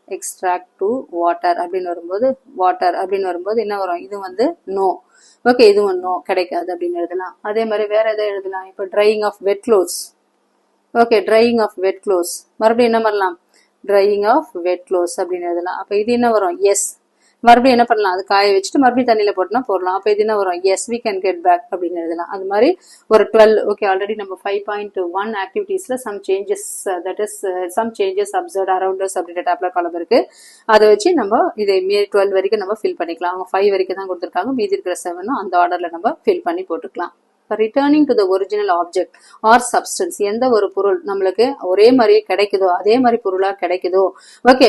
Extract to water அப்படின்னு வரும்போது வாட்டர் அப்படின்னு வரும்போது என்ன வரும், இது வந்து நோ. ஓகே, இதுவும் நோ, கிடைக்காது அப்படின்னு எழுதலாம். அதே மாதிரி வேற எதை எழுதலாம், இப்போ drying of wet clothes. Okay, drying of wet clothes மறுபடியும் என்ன பண்ணலாம், ட்ரையிங் ஆஃப் வெட் க்ளோத்ஸ் அப்படின்னு எழுதலாம். அப்ப இது என்ன வரும், எஸ். மறுபடியும் என்ன பண்ணலாம், அது காய வச்சுட்டு மறுபடியும் தண்ணியில போட்டுனா போடலாம். அப்ப இது என்ன வரும், yes we can get back அப்படின்னு எழுதலாம். அது மாதிரி ஒரு 12. ஓகே, ஆல்ரெடி நம்ம 5.1 ஆக்டிவிட்டீஸ்ல some changes, that is some changes observe around us அப்படின்ற டாப்ல காலம் இருக்கு. அதை வச்சு நம்ம இதை 12 வரைக்கும் நம்ம ஃபில் பண்ணிக்கலாம். அவங்க 5 வரைக்கும் தான் கொடுத்துருக்காங்க, மீதி இருக்கிற 7 அந்த ஆர்டர்ல நம்ம ஃபில் பண்ணி போட்டுக்கலாம். Returning to the original object R substance, எந்த ஒரு பொருள் நம்மளுக்கு ஒரே மாதிரியே கிடைக்குதோ அதே மாதிரி பொருளா கிடைக்குதோ. ஓகே,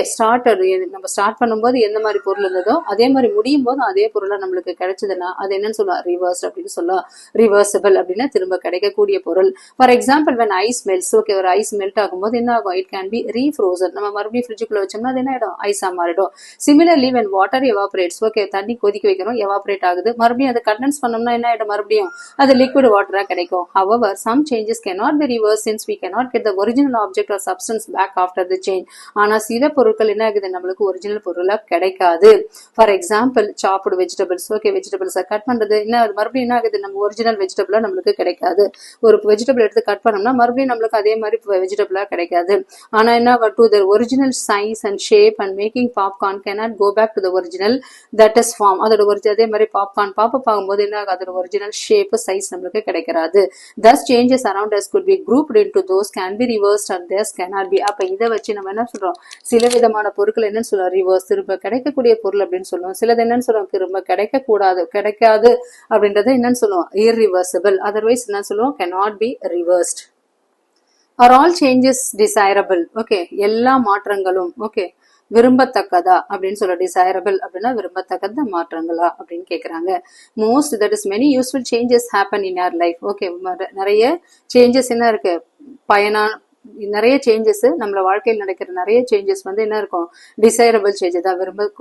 நம்ம ஸ்டார்ட் பண்ணும்போது எந்த மாதிரி பொருள் இருந்ததோ அதே மாதிரி முடியும் போது அதே பொருளா நம்மளுக்கு கிடைச்சதுன்னா அது என்னன்னு சொல்லலாம், ரிவர்ஸ் அப்படின்னு சொல்லலாம். ரிவர்சிபிள் அப்படின்னா திரும்ப கிடைக்கக்கூடிய பொருள். For example when ice melts, okay ஒரு ஐஸ் மெல்ட் ஆகும்போது என்ன ஆகும், இட் கேன் பி ரீஃப்ரோசன், நம்ம மறுபடியும் ஃப்ரிட்ஜுக்குள்ள வச்சோம்னா அது என்ன ஆயிடும், ஐஸா மாறிடும். சிமிலர்லி when வாட்டர் எவாபரேட்ஸ், ஓகே தண்ணி கொதிக்க வைக்கிறோம், எவாபரேட் ஆகுது, மறுபடியும் அதை கண்டென்ஸ் பண்ணோம்னா என்ன ஆயிடும், மறுபடியும் அது liquid water கிடைக்கும். However, some changes cannot be reversed since we cannot get the original object or substance back after the change. ஆனா சில பொருட்கள் என்ன ஆகுது, நம்மளுக்கு ஒரிஜினல் பொருளா கிடைக்காது. ஃபார் எக்ஸாம்பிள் சாப்டு வெஜிடபிள்ஸ், ஓகே வெஜிடபிள்ஸை கட் பண்றது என்ன மறுபடியும் என்ன ஆகுது, நம்ம ஒரிஜினல் வெஜிடபிளா நம்மளுக்கு கிடைக்காது. ஒரு வெஜிடபிள் எடுத்து கட் பண்ணோம்னா மறுபடியும் நம்மளுக்கு அதே மாதிரி வெஜிடபிளா கிடைக்காது. ஆனா என்ன to the original size and shape and making popcorn cannot go back to the original that is form. அதோட அதே மாதிரி பாப்கார்ன் பாப்பப் ஆகும்போது என்ன ஆகும், அதோட ஒரிஜினல் ஷேப் சைஸ் நம்மளுக்கு கிடைக்கிறாது. Thus changes around us could be grouped into those can be reversed and thus cannot be. அப்ப இதை வச்சு நம்ம என்ன சொல்றோம், சில விதமான பொருட்கள் என்னன்னு சொல்றோம், ரிவர்ஸ் திரும்ப கிடைக்கக்கூடிய பொருள் அப்படின்னு சொல்லுவோம். சிலது என்னன்னு சொல்றோம், திரும்ப கிடைக்காது அப்படின்றத என்னன்னு சொல்லுவோம், irreversible. அதர்வைஸ் என்ன சொல்லுவோம், cannot be reversed. Are all changes desirable? Okay, எல்லா மாற்றங்களும் ஓகே விரும்பத்தக்கதா அப்படின்னு சொல்ல, டிசைரபிள் அப்படின்னா விரும்பத்தக்கத மாற்றங்களா அப்படின்னு கேக்குறாங்க. Most that is many useful changes happen in your life. Okay, நிறைய சேஞ்சஸ் என்ன இருக்கு, பயனா நிறைய சேஞ்சஸ் நம்மள வாழ்க்கையில் நடக்கிற நிறைய சேஞ்சஸ் வந்து என்ன இருக்கும், டிசைரபிள் சேஞ்சஸ் தான்,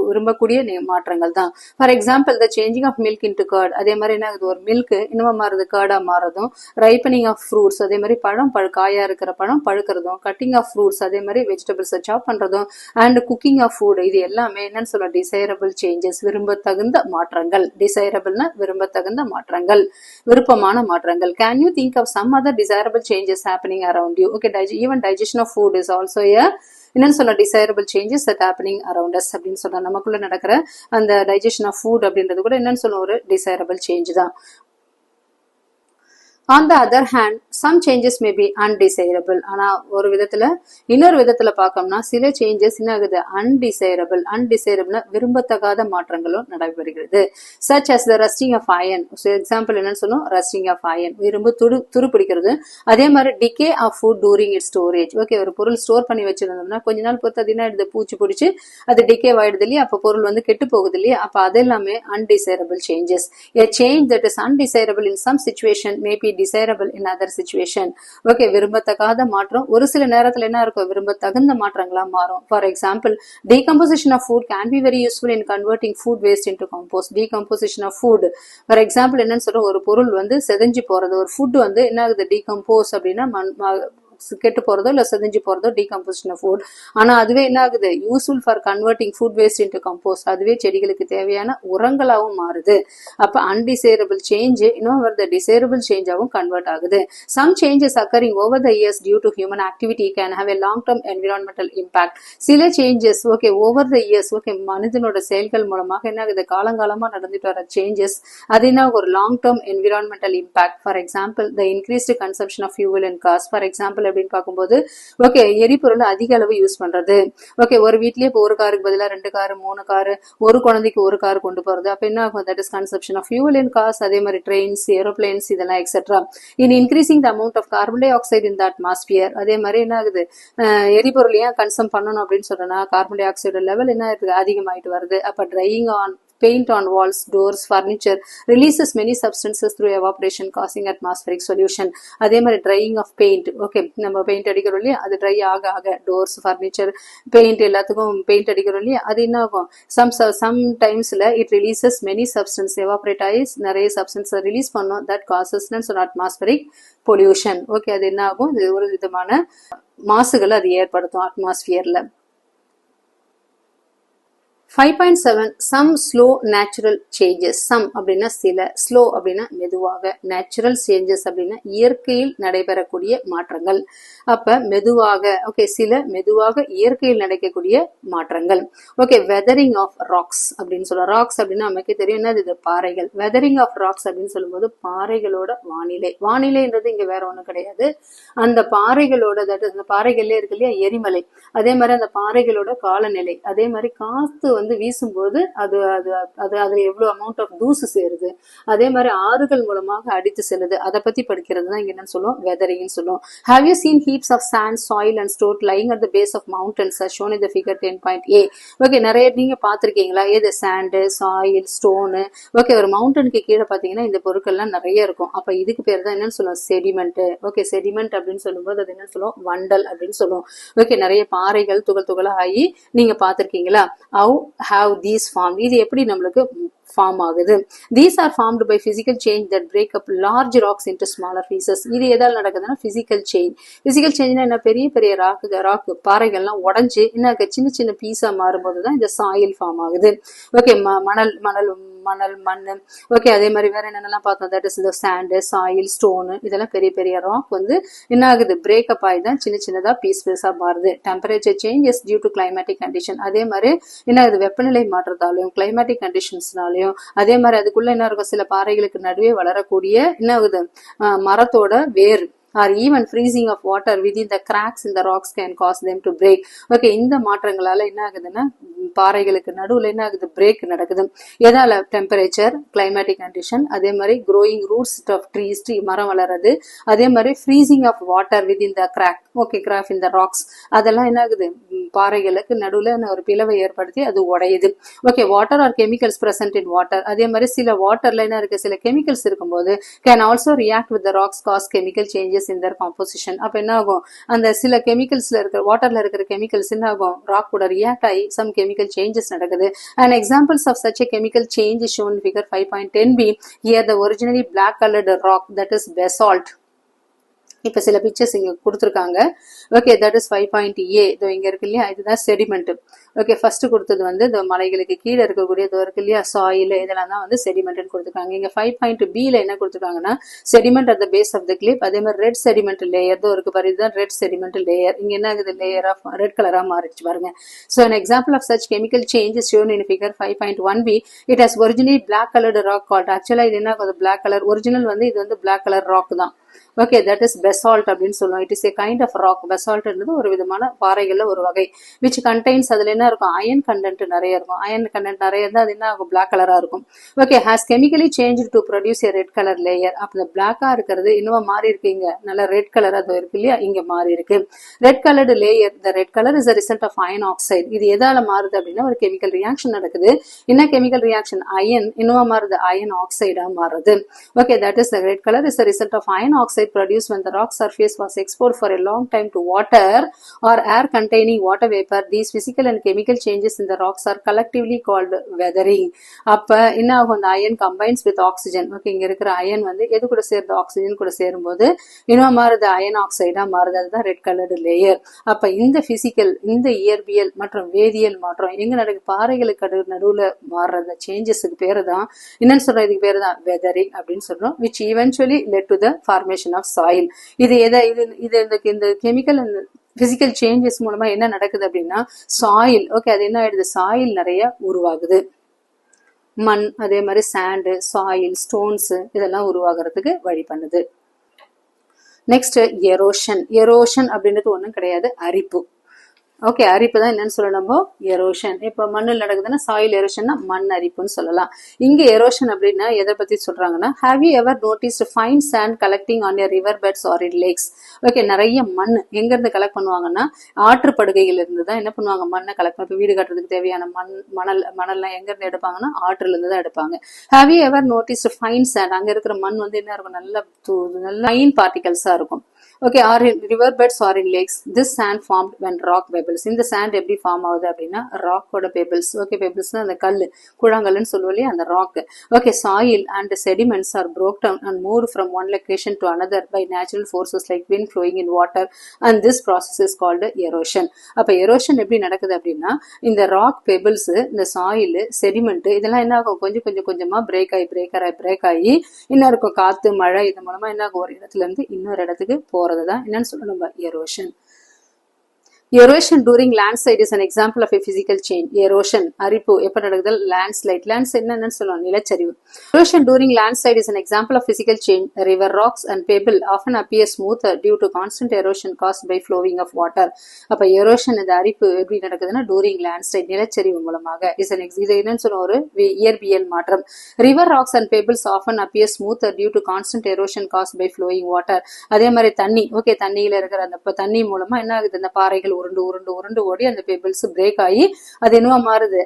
விரும்பக்கூடிய மாற்றங்கள் தான். For example the changing of milk into curd. அதே மாதிரி என்ன ஆகுது, ஒரு மில்க் இன்னும் மாறுது கர்டா மாறதும், ரைப்பனிங் ஆஃப் ஃப்ரூட்ஸ் அதே மாதிரி பழம் காயா இருக்கிற பழம் பழுக்கிறதும், கட்டிங் ஆஃப் ஃப்ரூட்ஸ் அதே மாதிரி வெஜிடபிள்ஸை சாப் பண்றதும், அண்ட் குக்கிங் ஆஃப் ஃபுட், இது எல்லாமே என்னன்னு சொல்ல, டிசைரபிள் சேஞ்சஸ், விரும்பத்தகுந்த மாற்றங்கள். டிசைரபிள்னா விரும்பத்தகுந்த மாற்றங்கள், விருப்பமான மாற்றங்கள். Can you think of some other desirable changes happening around you? Okay, even digestion of food is also a என்னன்னு சொல்ல, desirable changes that happening around us அப்படின்னு சொன்னா, நமக்குள்ள நடக்கிற அந்த டைஜஷன் ஆஃப் ஃபுட் அப்படின்றது கூட என்னன்னு சொல்ல, ஒரு டிசைரபிள் சேஞ்ச் தான். On the other hand, some changes may be undesirable. ஆனா ஒரு விதத்துல இன்னொரு விதத்துல பார்க்கணும்னா சில சேஞ்சஸ் என்ன ஆகுது, undesirable விரும்பத்தகாத மாற்றங்களும் நடைபெறுகிறது. such as the rusting of iron. Example என்னன்னு சொல்லும், rusting of iron, இரும்பு துரு பிடிக்கிறது. அதே மாதிரி decay of food during its storage. Okay, ஒரு பொருள் ஸ்டோர் பண்ணி வச்சிருந்தோம்னா கொஞ்ச நாள் பொறுத்து அது என்ன ஆயிடுது, பூச்சி பிடிச்சி அது டிகே ஆயிடுது இல்லையா, அப்ப பொருள் வந்து கெட்டு போகுது இல்லையா, அப்ப அது எல்லாமே undesirable changes. A change that is undesirable in some situation may be desirable in other situation. Okay, விரும்பத்தகாத மாற்றம் ஒரு சில நேரத்துல என்ன இருக்கும், விரும்பத்தகுந்த மாற்றங்களா மாறும். For example, decomposition of food can be very useful in converting food waste into compost. decomposition of food, for example என்னன்னு சொல்றோம், ஒரு பொருள் வந்து செதஞ்சு போறது, ஒரு ஃபுட் வந்து என்ன ஆகுது, டீகம்போஸ் அப்படின்னா கெட்டு போறதோ இல்ல செதஞ்சு போறதோ, டீகம்போசிஷன் ஆஃப் ஃபுட். ஆனா அதுவே என்ன ஆகுது, useful for converting food waste into compost, அதுவே செடிகளுக்கு தேவையான உரங்களாகவும் மாறுது. அப்ப அன்டிசைரபிள் சேஞ்ச் இன்னும் டிசைரபிள் சேஞ்சாகவும் கன்வெர்ட் ஆகுது. Some changes occurring over the years due to human activity can have a long term environmental impact. சில changes okay over the years, okay மனிதனோட செயல்கள் மூலமாக என்ன ஆகுது, காலங்காலமா நடந்துட்டு வர சேஞ்சஸ், அது என்ன ஒரு long term environmental impact. For example the increased consumption of fuel and cars. For example அப்படின்னு பார்க்கும்போது ஓகே, எரிபொருள் அதிக அளவு யூஸ் பண்றது. ஓகே, ஒரு வீட்லயே இப்போ ஒரு காருக்கு பதிலா 2 காரு 3 காரு, ஒரு குழந்தைக்கு ஒரு கார் கொண்டு போறது, அப்ப என்ன ஆகும், that is consumption of fuel and cars. அதே மாதிரி ட்ரெயின்ஸ், ஏரோப்ளேன்ஸ், இதெல்லாம் etcetera. In increasing the amount of carbon dioxide in the atmosphere. அதே மாதிரி என்ன ஆகுது, எரிபொருள் ஏன் கன்சம் பண்ணணும் அப்படின்னு சொன்னா, கார்பன் டை ஆக்சைடு லெவல் என்ன இருக்கு, அதிகமாயிட்டு வருது. அப்ப drying on paint on walls, doors, furniture releases many substances through evaporation causing atmospheric solution. அதே மாதிரி drying of paint, ஓகே நம்ம பெயிண்ட் அடிக்கிறோம் இல்லையா, அது ட்ரை ஆக ஆக டோர்ஸ், ஃபர்னிச்சர், பெயிண்ட் எல்லாத்துக்கும் பெயிண்ட் அடிக்கிறோம் இல்லையா, அது என்ன ஆகும், சம் டைம்ஸ்ல it releases many substance, evaporate ஆகி நிறைய சப்ஸ்டன்ஸ் ரிலீஸ் பண்ணும், that causes atmospheric pollution. Okay, அது என்ன ஆகும், இது ஒரு விதமான மாசுகளை அது ஏற்படுத்தும் அட்மாஸ்பியர்ல. 5.7 some slow natural changes. some அப்படின்னா சில, slow அப்படின்னா மெதுவாக, natural changes அப்படின்னா இயற்கையில் நடைபெறக்கூடிய மாற்றங்கள். அப்ப மெதுவாக, ஓகே சில மெதுவாக இயற்கையில் நடக்கக்கூடிய மாற்றங்கள். ஓகே, weathering of rocks அப்படின்னு சொல்ல, ராக்ஸ் அப்படின்னா நமக்கு தெரியும் என்ன, இது பாறைகள். weathering of rocks அப்படின்னு சொல்லும்போது பாறைகளோட வானிலைன்றது இங்க வேற ஒண்ணும் கிடையாது, அந்த பாறைகளோட, அந்த பாறைகள்ல இருக்கு இல்லையா எரிமலை, அதே மாதிரி அந்த பாறைகளோட காலநிலை, அதே மாதிரி காத்து வந்து வீசும்போது அது அது அது அதுல எவ்வளவு அமௌண்ட் ஆஃப் தூசு சேருது, அதே மாதிரி ஆறுகள் மூலமாக அடித்து செல்லுது, அதை பத்தி படிக்கிறது தான் இங்க என்னன்னு சொல்லுவோம், வெதரிங்னு சொல்லுவோம். Have you seen heaps of sand, soil and stone lying at the base of mountains as shown in the figure 10.a? Okay, நிறைய நீங்க பாத்திருக்கீங்களா, ஏது சாண்ட், சாயில், ஸ்டோனு. ஓகே, ஒரு மவுண்டனுக்கு கீழே பாத்தீங்கன்னா இந்த பொருட்கள்லாம் நிறைய இருக்கும். அப்ப இதுக்கு பேர் தான் என்னன்னு சொல்லுவோம், செடிமெண்ட். ஓகே, செடிமெண்ட் அப்படின்னு சொல்லும்போது அது என்ன சொல்லுவோம், வண்டல் அப்படின்னு சொல்லுவோம். ஓகே, நிறைய பாறைகள் துகள் துகளா ஆகி நீங்க பாத்திருக்கீங்களா. How these formed, இது எப்படி நம்மளுக்கு ஃபார்ம் ஆகுது. These are formed by physical change that break up large rocks into smaller pieces. இது எதால நடக்குதுன்னா பிசிக்கல் சேஞ்ச். பிசிக்கல் சேஞ்ச்னா என்ன, பெரிய பெரிய ராக் பாறைகள்லாம் உடஞ்சு என்ன சின்ன சின்ன பீஸா மாறும்போதுதான் இந்த சாயில் ஃபார்ம் ஆகுது. ஓகே, மணல் மண். ஓகே, அதே மாதிரி வேற என்னென்னலாம் பார்த்தோம், தட் இஸ் இந்த சாண்டு, சாயில், ஸ்டோனு, இதெல்லாம் பெரிய பெரிய ராக் வந்து என்ன ஆகுது, பிரேக்கப் ஆகி தான் சின்ன சின்னதா பீஸா மாறுது. Temperature change is due to climatic condition. அதே மாதிரி என்ன ஆகுது, வெப்பநிலை மாற்றத்தாலையும் கிளைமேட்டிக் கண்டிஷன்ஸ்னாலையும், அதே மாதிரி அதுக்குள்ள என்ன இருக்கும், சில பாறைகளுக்கு நடுவே வளரக்கூடிய என்ன ஆகுது, மரத்தோட வேர் or even freezing of water within the cracks in the rocks can cause them to break. Okay, இந்த மாற்றங்களால என்ன ஆகுதுன்னா பாறைகளுக்கு நடுவுல என்ன ஆகுது, பிரேக் நடக்குது. எதால? டெம்பரேச்சர், கிளைமேட்டிக் கண்டிஷன், அதே மாதிரி க்ரோயிங் ரூட்ஸ் ஆஃப் ட்ரீஸ், மரம் வளருது, அதே மாதிரி freezing of water within the crack, okay, crack in the rocks, அதெல்லாம் என்ன ஆகுது, பாறைகளுக்கு நடுவுல ஒரு பிளவை ஏற்படுத்தி அது உடையுது. Okay, water or chemicals present in water, அதே மாதிரி சில வாட்டர்ல என்ன இருக்கு, சில கெமிக்கல்ஸ் இருக்கும்போது can also react with the rocks causes chemical changes in their composition. அப்ப என்ன ஆகும், அந்த சில கெமிக்கல்ஸ்ல இருக்கிற வாட்டர்ல இருக்கிற கெமிக்கல்ஸ் என்ன ஆகும், ராக் கூட ரியாக்ட் ஆகி சம் கெமிக்கல் சேஞ்சஸ் நடக்குது. And examples of such a chemical change is shown in figure 5.10b. Here the originally black colored rock, that is basalt. இப்ப சில பிக்சர்ஸ் இங்க கொடுத்துருக்காங்க. Okay, that is 5.a. இதோ இங்க இருக்கு இல்லையா, இதுதான் செடிமெண்ட். ஓகே, ஃபர்ஸ்ட் கொடுத்தது வந்து இந்த மலைகளுக்கு கீழே இருக்கக்கூடிய இதோ இருக்கு இல்லையா, சாயில், இதெல்லாம் தான் வந்து செடிமெண்ட் கொடுத்துருக்காங்க. இங்க 5.b என்ன கொடுத்துருக்காங்கன்னா, sediment at the base of the cliff, அதே மாதிரி ரெட் செடிமெண்ட் லேயர் தான் இருக்கு பாரு, இதுதான் ரெட் செடிமெண்ட் லேயர். இங்க என்ன ஆகுது, லேயர் ஆஃப் ரெட் கலரா மாறிச்சு பாருங்க. So an example of such chemical change is shown in figure 5.1b. It has originally black colored rock called, actually இது என்ன ஆகுது, black color, ஒரிஜினல் வந்து இது வந்து black color rock தான். ஓகே, தட் இஸ் பெசால்ட் அப்படின்னு சொல்லுவோம். It is a kind of rock. Basalt என்பது ஒரு விதமான பாறைகள்ல ஒரு வகை. விச் கண்டெய்ன்ஸ், அதுல என்ன இருக்கும், அயன் கண்டென்ட் நிறைய இருக்கும். அயன் கண்டென்ட் நிறைய இருந்தா அது என்ன ஆகும், பிளாக் கலரா இருக்கும். Okay, has chemically change to produce A red colour layer. அப்ப இந்த பிளாக்கா இருக்கிறது இன்னும் மாறி இருக்கு, இங்க நல்ல ரெட் கலர் அது இருக்கு இல்லையா, இங்க மாறி இருக்கு. Red coloured layer, the red colour is a result of iron oxide. இது எதால மாறுது அப்படின்னா, ஒரு கெமிக்கல் ரியாக்ஷன் நடக்குது. என்ன கெமிக்கல் ரியாக்ஷன், அயன் இன்னும் மாறுது, அயன் ஆக்சைடா மாறுது. Okay, that is the red color is a result of iron oxide produced when the rock surface was exposed for a long time to water or air containing water vapor. These physical and chemical changes in the rocks are collectively called weathering. அப்ப என்ன ஆகும், அந்த iron combines with oxygen. Okay, இங்க இருக்கிற iron வந்து எது கூட சேருது, ஆக்சிஜன் கூட சேரும்போது இன்னும் மாறுது, அயன் ஆக்சைடா மாறுது. அதுதான் ரெட் கலர்டு லேயர். அப்ப இந்த பிசிக்கல், இந்த இயற்பியல் மற்றும் வேதியியல் மாற்றம் எங்க நடக்குது, பாறைகளுக்கு நடுவுல மாறுற அந்த சேஞ்சஸுக்கு பேரு தான் என்னன்னு சொல்றோம், இதுக்கு பேரு தான் வெதரிங் அப்படின்னு சொல்றோம். which eventually led to the formation of soil. இது இந்த கெமிக்கல் அண்ட் பிசிக்கல் சேஞ்சஸ் மூலமா என்ன நடக்குது அப்படின்னா, சாயில், ஓகே, அது என்ன ஆயிடுது, சாயில் நிறைய உருவாகுது. மண், அதே மாதிரி சாண்டு, சாயில், ஸ்டோன்ஸ் இதெல்லாம் உருவாகிறதுக்கு வழி பண்ணுது. Next erosion. எரோஷன் அப்படின்றது ஒண்ணும் கிடையாது, அரிப்பு. ஓகே, அரிப்பு தான் என்னன்னு சொல்லணும், எரோஷன். இப்ப மண்ணில் நடக்குதுன்னா சாயில் எரோஷன்னா மண் அரிப்புன்னு சொல்லலாம். இங்க எரோஷன் அப்படின்னா எதை பத்தி சொல்றாங்கன்னா, have you ever noticed fine sand collecting on your river beds or in lakes. Okay, நிறைய மண் எங்க இருந்து கலெக்ட் பண்ணுவாங்கன்னா, ஆற்று படுகைகள் இருந்து தான் என்ன பண்ணுவாங்க, மண்ணை கலெக்ட் பண்ணி வீடு கட்டுறதுக்கு தேவையான மணல்லாம் எங்க இருந்து எடுப்பாங்கன்னா, ஆற்றுல இருந்து தான் எடுப்பாங்க. Have you ever noticed fine sand, அங்க இருக்கிற மண் வந்து என்ன இருக்கும், நல்ல ஃபைன் பார்ட்டிகல்ஸா இருக்கும். Okay, or in river beds or in lakes. This sand formed when rock pebbles. இந்த சாண்ட் எப்படி ஃபார்ம் ஆகுது அப்படின்னா, ராக்கோட பெபிள்ஸ். ஓகே, பெபிள்ஸ்னா அந்த கல்லு, கூழாங்கல்லுன்னு சொல்லுவோம் இல்லையா, அந்த rock. Okay, soil and sediments are broke down and moved from one location to another by natural forces like wind flowing in water, and this process is called erosion. அப்ப erosion எப்படி நடக்குது அப்படின்னா, இந்த ராக் பெபிள்ஸ், இந்த soil, sediment இதெல்லாம் என்ன ஆகும், கொஞ்சமா பிரேக் ஆகி என்ன இருக்கும், காத்து, மழை இது மூலமா என்ன ஆகும், ஒரு இடத்துல இருந்து இன்னொரு இடத்துக்கு போறதுதான் என்னன்னு சொல்லணும், erosion. Erosion during landslide is an example of a physical change. Erosion, அரிப்பு எப்ப நடக்குது, landslide. landslide என்னன்னு சொல்லுவோம், நிலச்சரிவு. Erosion during landslide is an example of physical change. River rocks and pebble often appear smoother due to constant erosion caused by flowing of water. அப்ப erosion, இந்த அரிப்பு எப்படி நடக்குதுன்னா, during landslide, நிலச்சரிவு மூலமாக. இது என்னன்னு சொல்லுவோம், ஒரு இயற்பியல் மாற்றம். River rocks and pebbles often appear smoother due to constant erosion caused by flowing water. அதே மாதிரி தண்ணி, ஓகே, தண்ணியில இருக்கிற அந்த தண்ணி மூலமா என்ன ஆகுது, இந்த பாறைகள் உருண்டு ஓடி அந்த பெபிள்ஸ் பிரேக் ஆகி அது என்னவா மாறுது,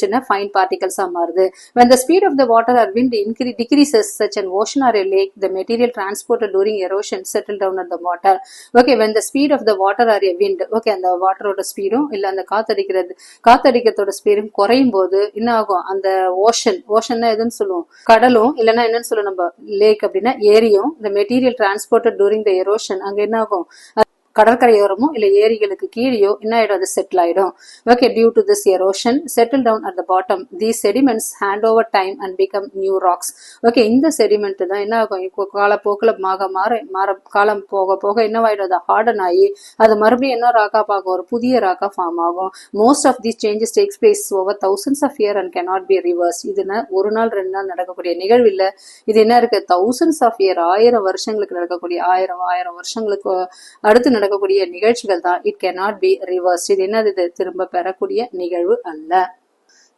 சின்ன ஃபைன் பார்ட்டிகல்ஸா மாறுது. when the speed of the water or wind decreases such an ocean or a lake, the material transported during erosion settle down at the water. okay, when the speed of the water or a wind, okay, அந்த வாட்டரோட ஸ்பீடும் இல்ல அந்த காத்தடிக்கிறதோட ஸ்பீடும் குறையும் போது என்ன ஆகும், அந்த ocean எதுன்னு சொல்லுவோம், கடலும் இல்லைன்னா என்னன்னு சொல்லுவோம் நம்ம, லேக் அப்படின்னா ஏரியும். the material transported during the erosion, அங்க என்ன ஆகும், கடற்கரையோரமோ இல்ல ஏரிகளுக்கு கீழேயோ என்ன ஆயிடும், அது செட்டில் ஆயிடும். Okay, due to this erosion settle down at the bottom. These sediments ஹேண்ட் over time and become new rocks. Okay, இந்த செடிமெண்ட் தான் என்ன ஆகும், இப்போ காலப்போக்கில் காலம் போக என்னவாயிடும், அது ஹார்டன் ஆகி அது மறுபடியும் என்ன ராக்கா பார்க்கும், ஒரு புதிய ராக்கா ஃபார்ம் ஆகும். Most of these changes takes place over thousands of years and cannot be reversed. இது ஒரு நாள் 2 நாள் நடக்கக்கூடிய நிகழ்வு இல்ல. இது என்ன இருக்கு, thousands of years, 1000 வருஷங்களுக்கு நடக்கக்கூடிய, 1000 வருஷங்களுக்கு அடுத்து நடக்கக்கூடிய நிகழ்ச்சிகள் தான். It cannot be reversed. இது என்னது? இது திரும்ப பெறக்கூடிய நிகழ்வு அல்ல.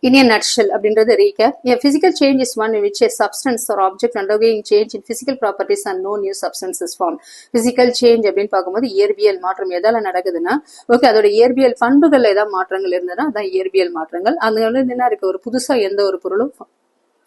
In a nutshell, அப்படின்றது recap. A physical change is one in which a substance or object undergoing change in physical properties and no new substance is formed. Physical change அப்படின்னு பார்க்கும்போது இயற்பியல் மாற்றம் எதால நடக்குதுன்னா, ஓகே, அதோட இயற்பியல் பண்புகள்ல ஏதாவது மாற்றங்கள் இருந்ததுன்னா அதான் இயற்பியல் மாற்றங்கள். அது வந்து என்ன இருக்கு? ஒரு புதுசா எந்த ஒரு பொருளும்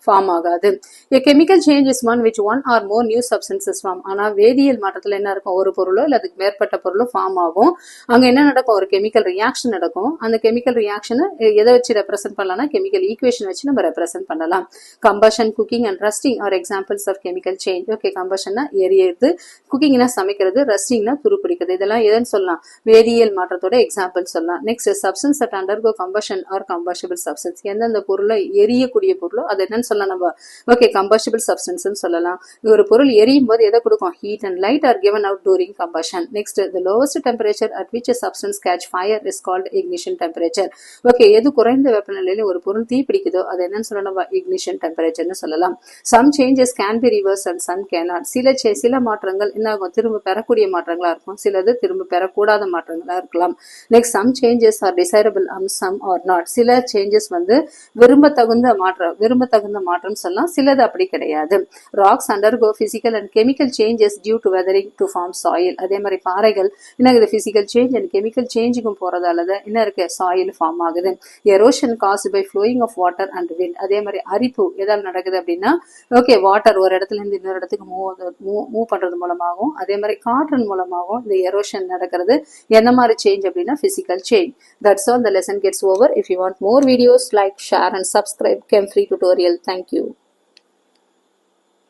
ஃபார்ம் ஆகாது. A chemical change is one which one or more new substances form. ஆனா வேதியியல் மாற்றத்துல என்ன இருக்கும்? ஒரு பொருளோ இல்ல அதுக்கு மேற்பட்ட பொருளோ ஃபார்ம் ஆகும். அங்க என்ன நடக்கும்? ஒரு கெமிக்கல் ரியாக்ஷன் நடக்கும். அந்த கெமிக்கல் ரியாக்ஷனை எதை வச்சு ரெப்ரசென்ட் பண்ணலாம்னா கெமிக்கல் ஈக்குவேஷன் வச்சு நம்ம ரெப்ரசென்ட் பண்ணலாம். Combustion, cooking and rusting are examples of chemical change. Okay, கம்பஷன்னா எரியுது, குக்கிங்னா சமைக்கிறது, ரஸ்டிங்னா துருப்பிடிக்கிறது. இதெல்லாம் எதுன்னு சொல்லலாம்? வேதியியல் மாற்றத்தோட எக்ஸாம்பிள் சொல்லலாம். Next, substance that undergo combustion or combustible substance. எந்தெந்த பொருளை எரியக்கூடிய பொருளோ அது என்னன்னு சொல்லலாம் நம்ம? ஓகே, கம்பஷபிள் சப்ஸ்டன்ஸ் சொல்லலாம். ஒரு பொருள் எரியும் போது எதை கொடுக்கும்? Heat and light are given out during combustion. Next, the lowest temperature at which a substance catch fire is called ignition temperature. Okay, எது குறைந்த வெப்பநிலையில ஒரு பொருள் தீ பிடிக்குதோ அது என்னன்னு சொல்லலாம்? ignition temperature சொல்லலாம். Some changes can be reversed and some cannot. சில மாற்றங்கள் என்ன ஆகும்? திரும்ப பெறக்கூடிய மாற்றங்களா இருக்கும். சிலது திரும்ப பெறக்கூடாத மாற்றங்களா இருக்கலாம். Next, some changes are desirable and some are not. சில சேஞ்சஸ் வந்து விரும்பத்தகுந்த மாற்றம் சொல்லலாம், சிலது அப்படி கிடையாது. Rocks undergo physical and chemical changes due to weathering to form soil. அதே மாதிரி பாறைகள் என்ன ஆகுது? பிசிக்கல் சேஞ்ச் அண்ட் கெமிக்கல் சேஞ்சுக்கும் போறதால என்ன இருக்கு? சாயில் ஃபார்ம் ஆகுது. Erosion caused by flowing of water and wind. அதே மாதிரி அரிப்பு எதால் நடக்குது அப்படின்னா, ஓகே, வாட்டர் ஒரு இடத்துல இருந்து இன்னொரு இடத்துக்கு மூவ் பண்றது மூலமாகவும் அதே மாதிரி காற்றின் மூலமாகவும் இந்த எரோஷன் நடக்கிறது. எந்த மாதிரி சேஞ்ச் அப்படின்னா physical change. That's all. The lesson gets over. If you want more videos, like, share and subscribe Chem Free Tutorial. Thank you.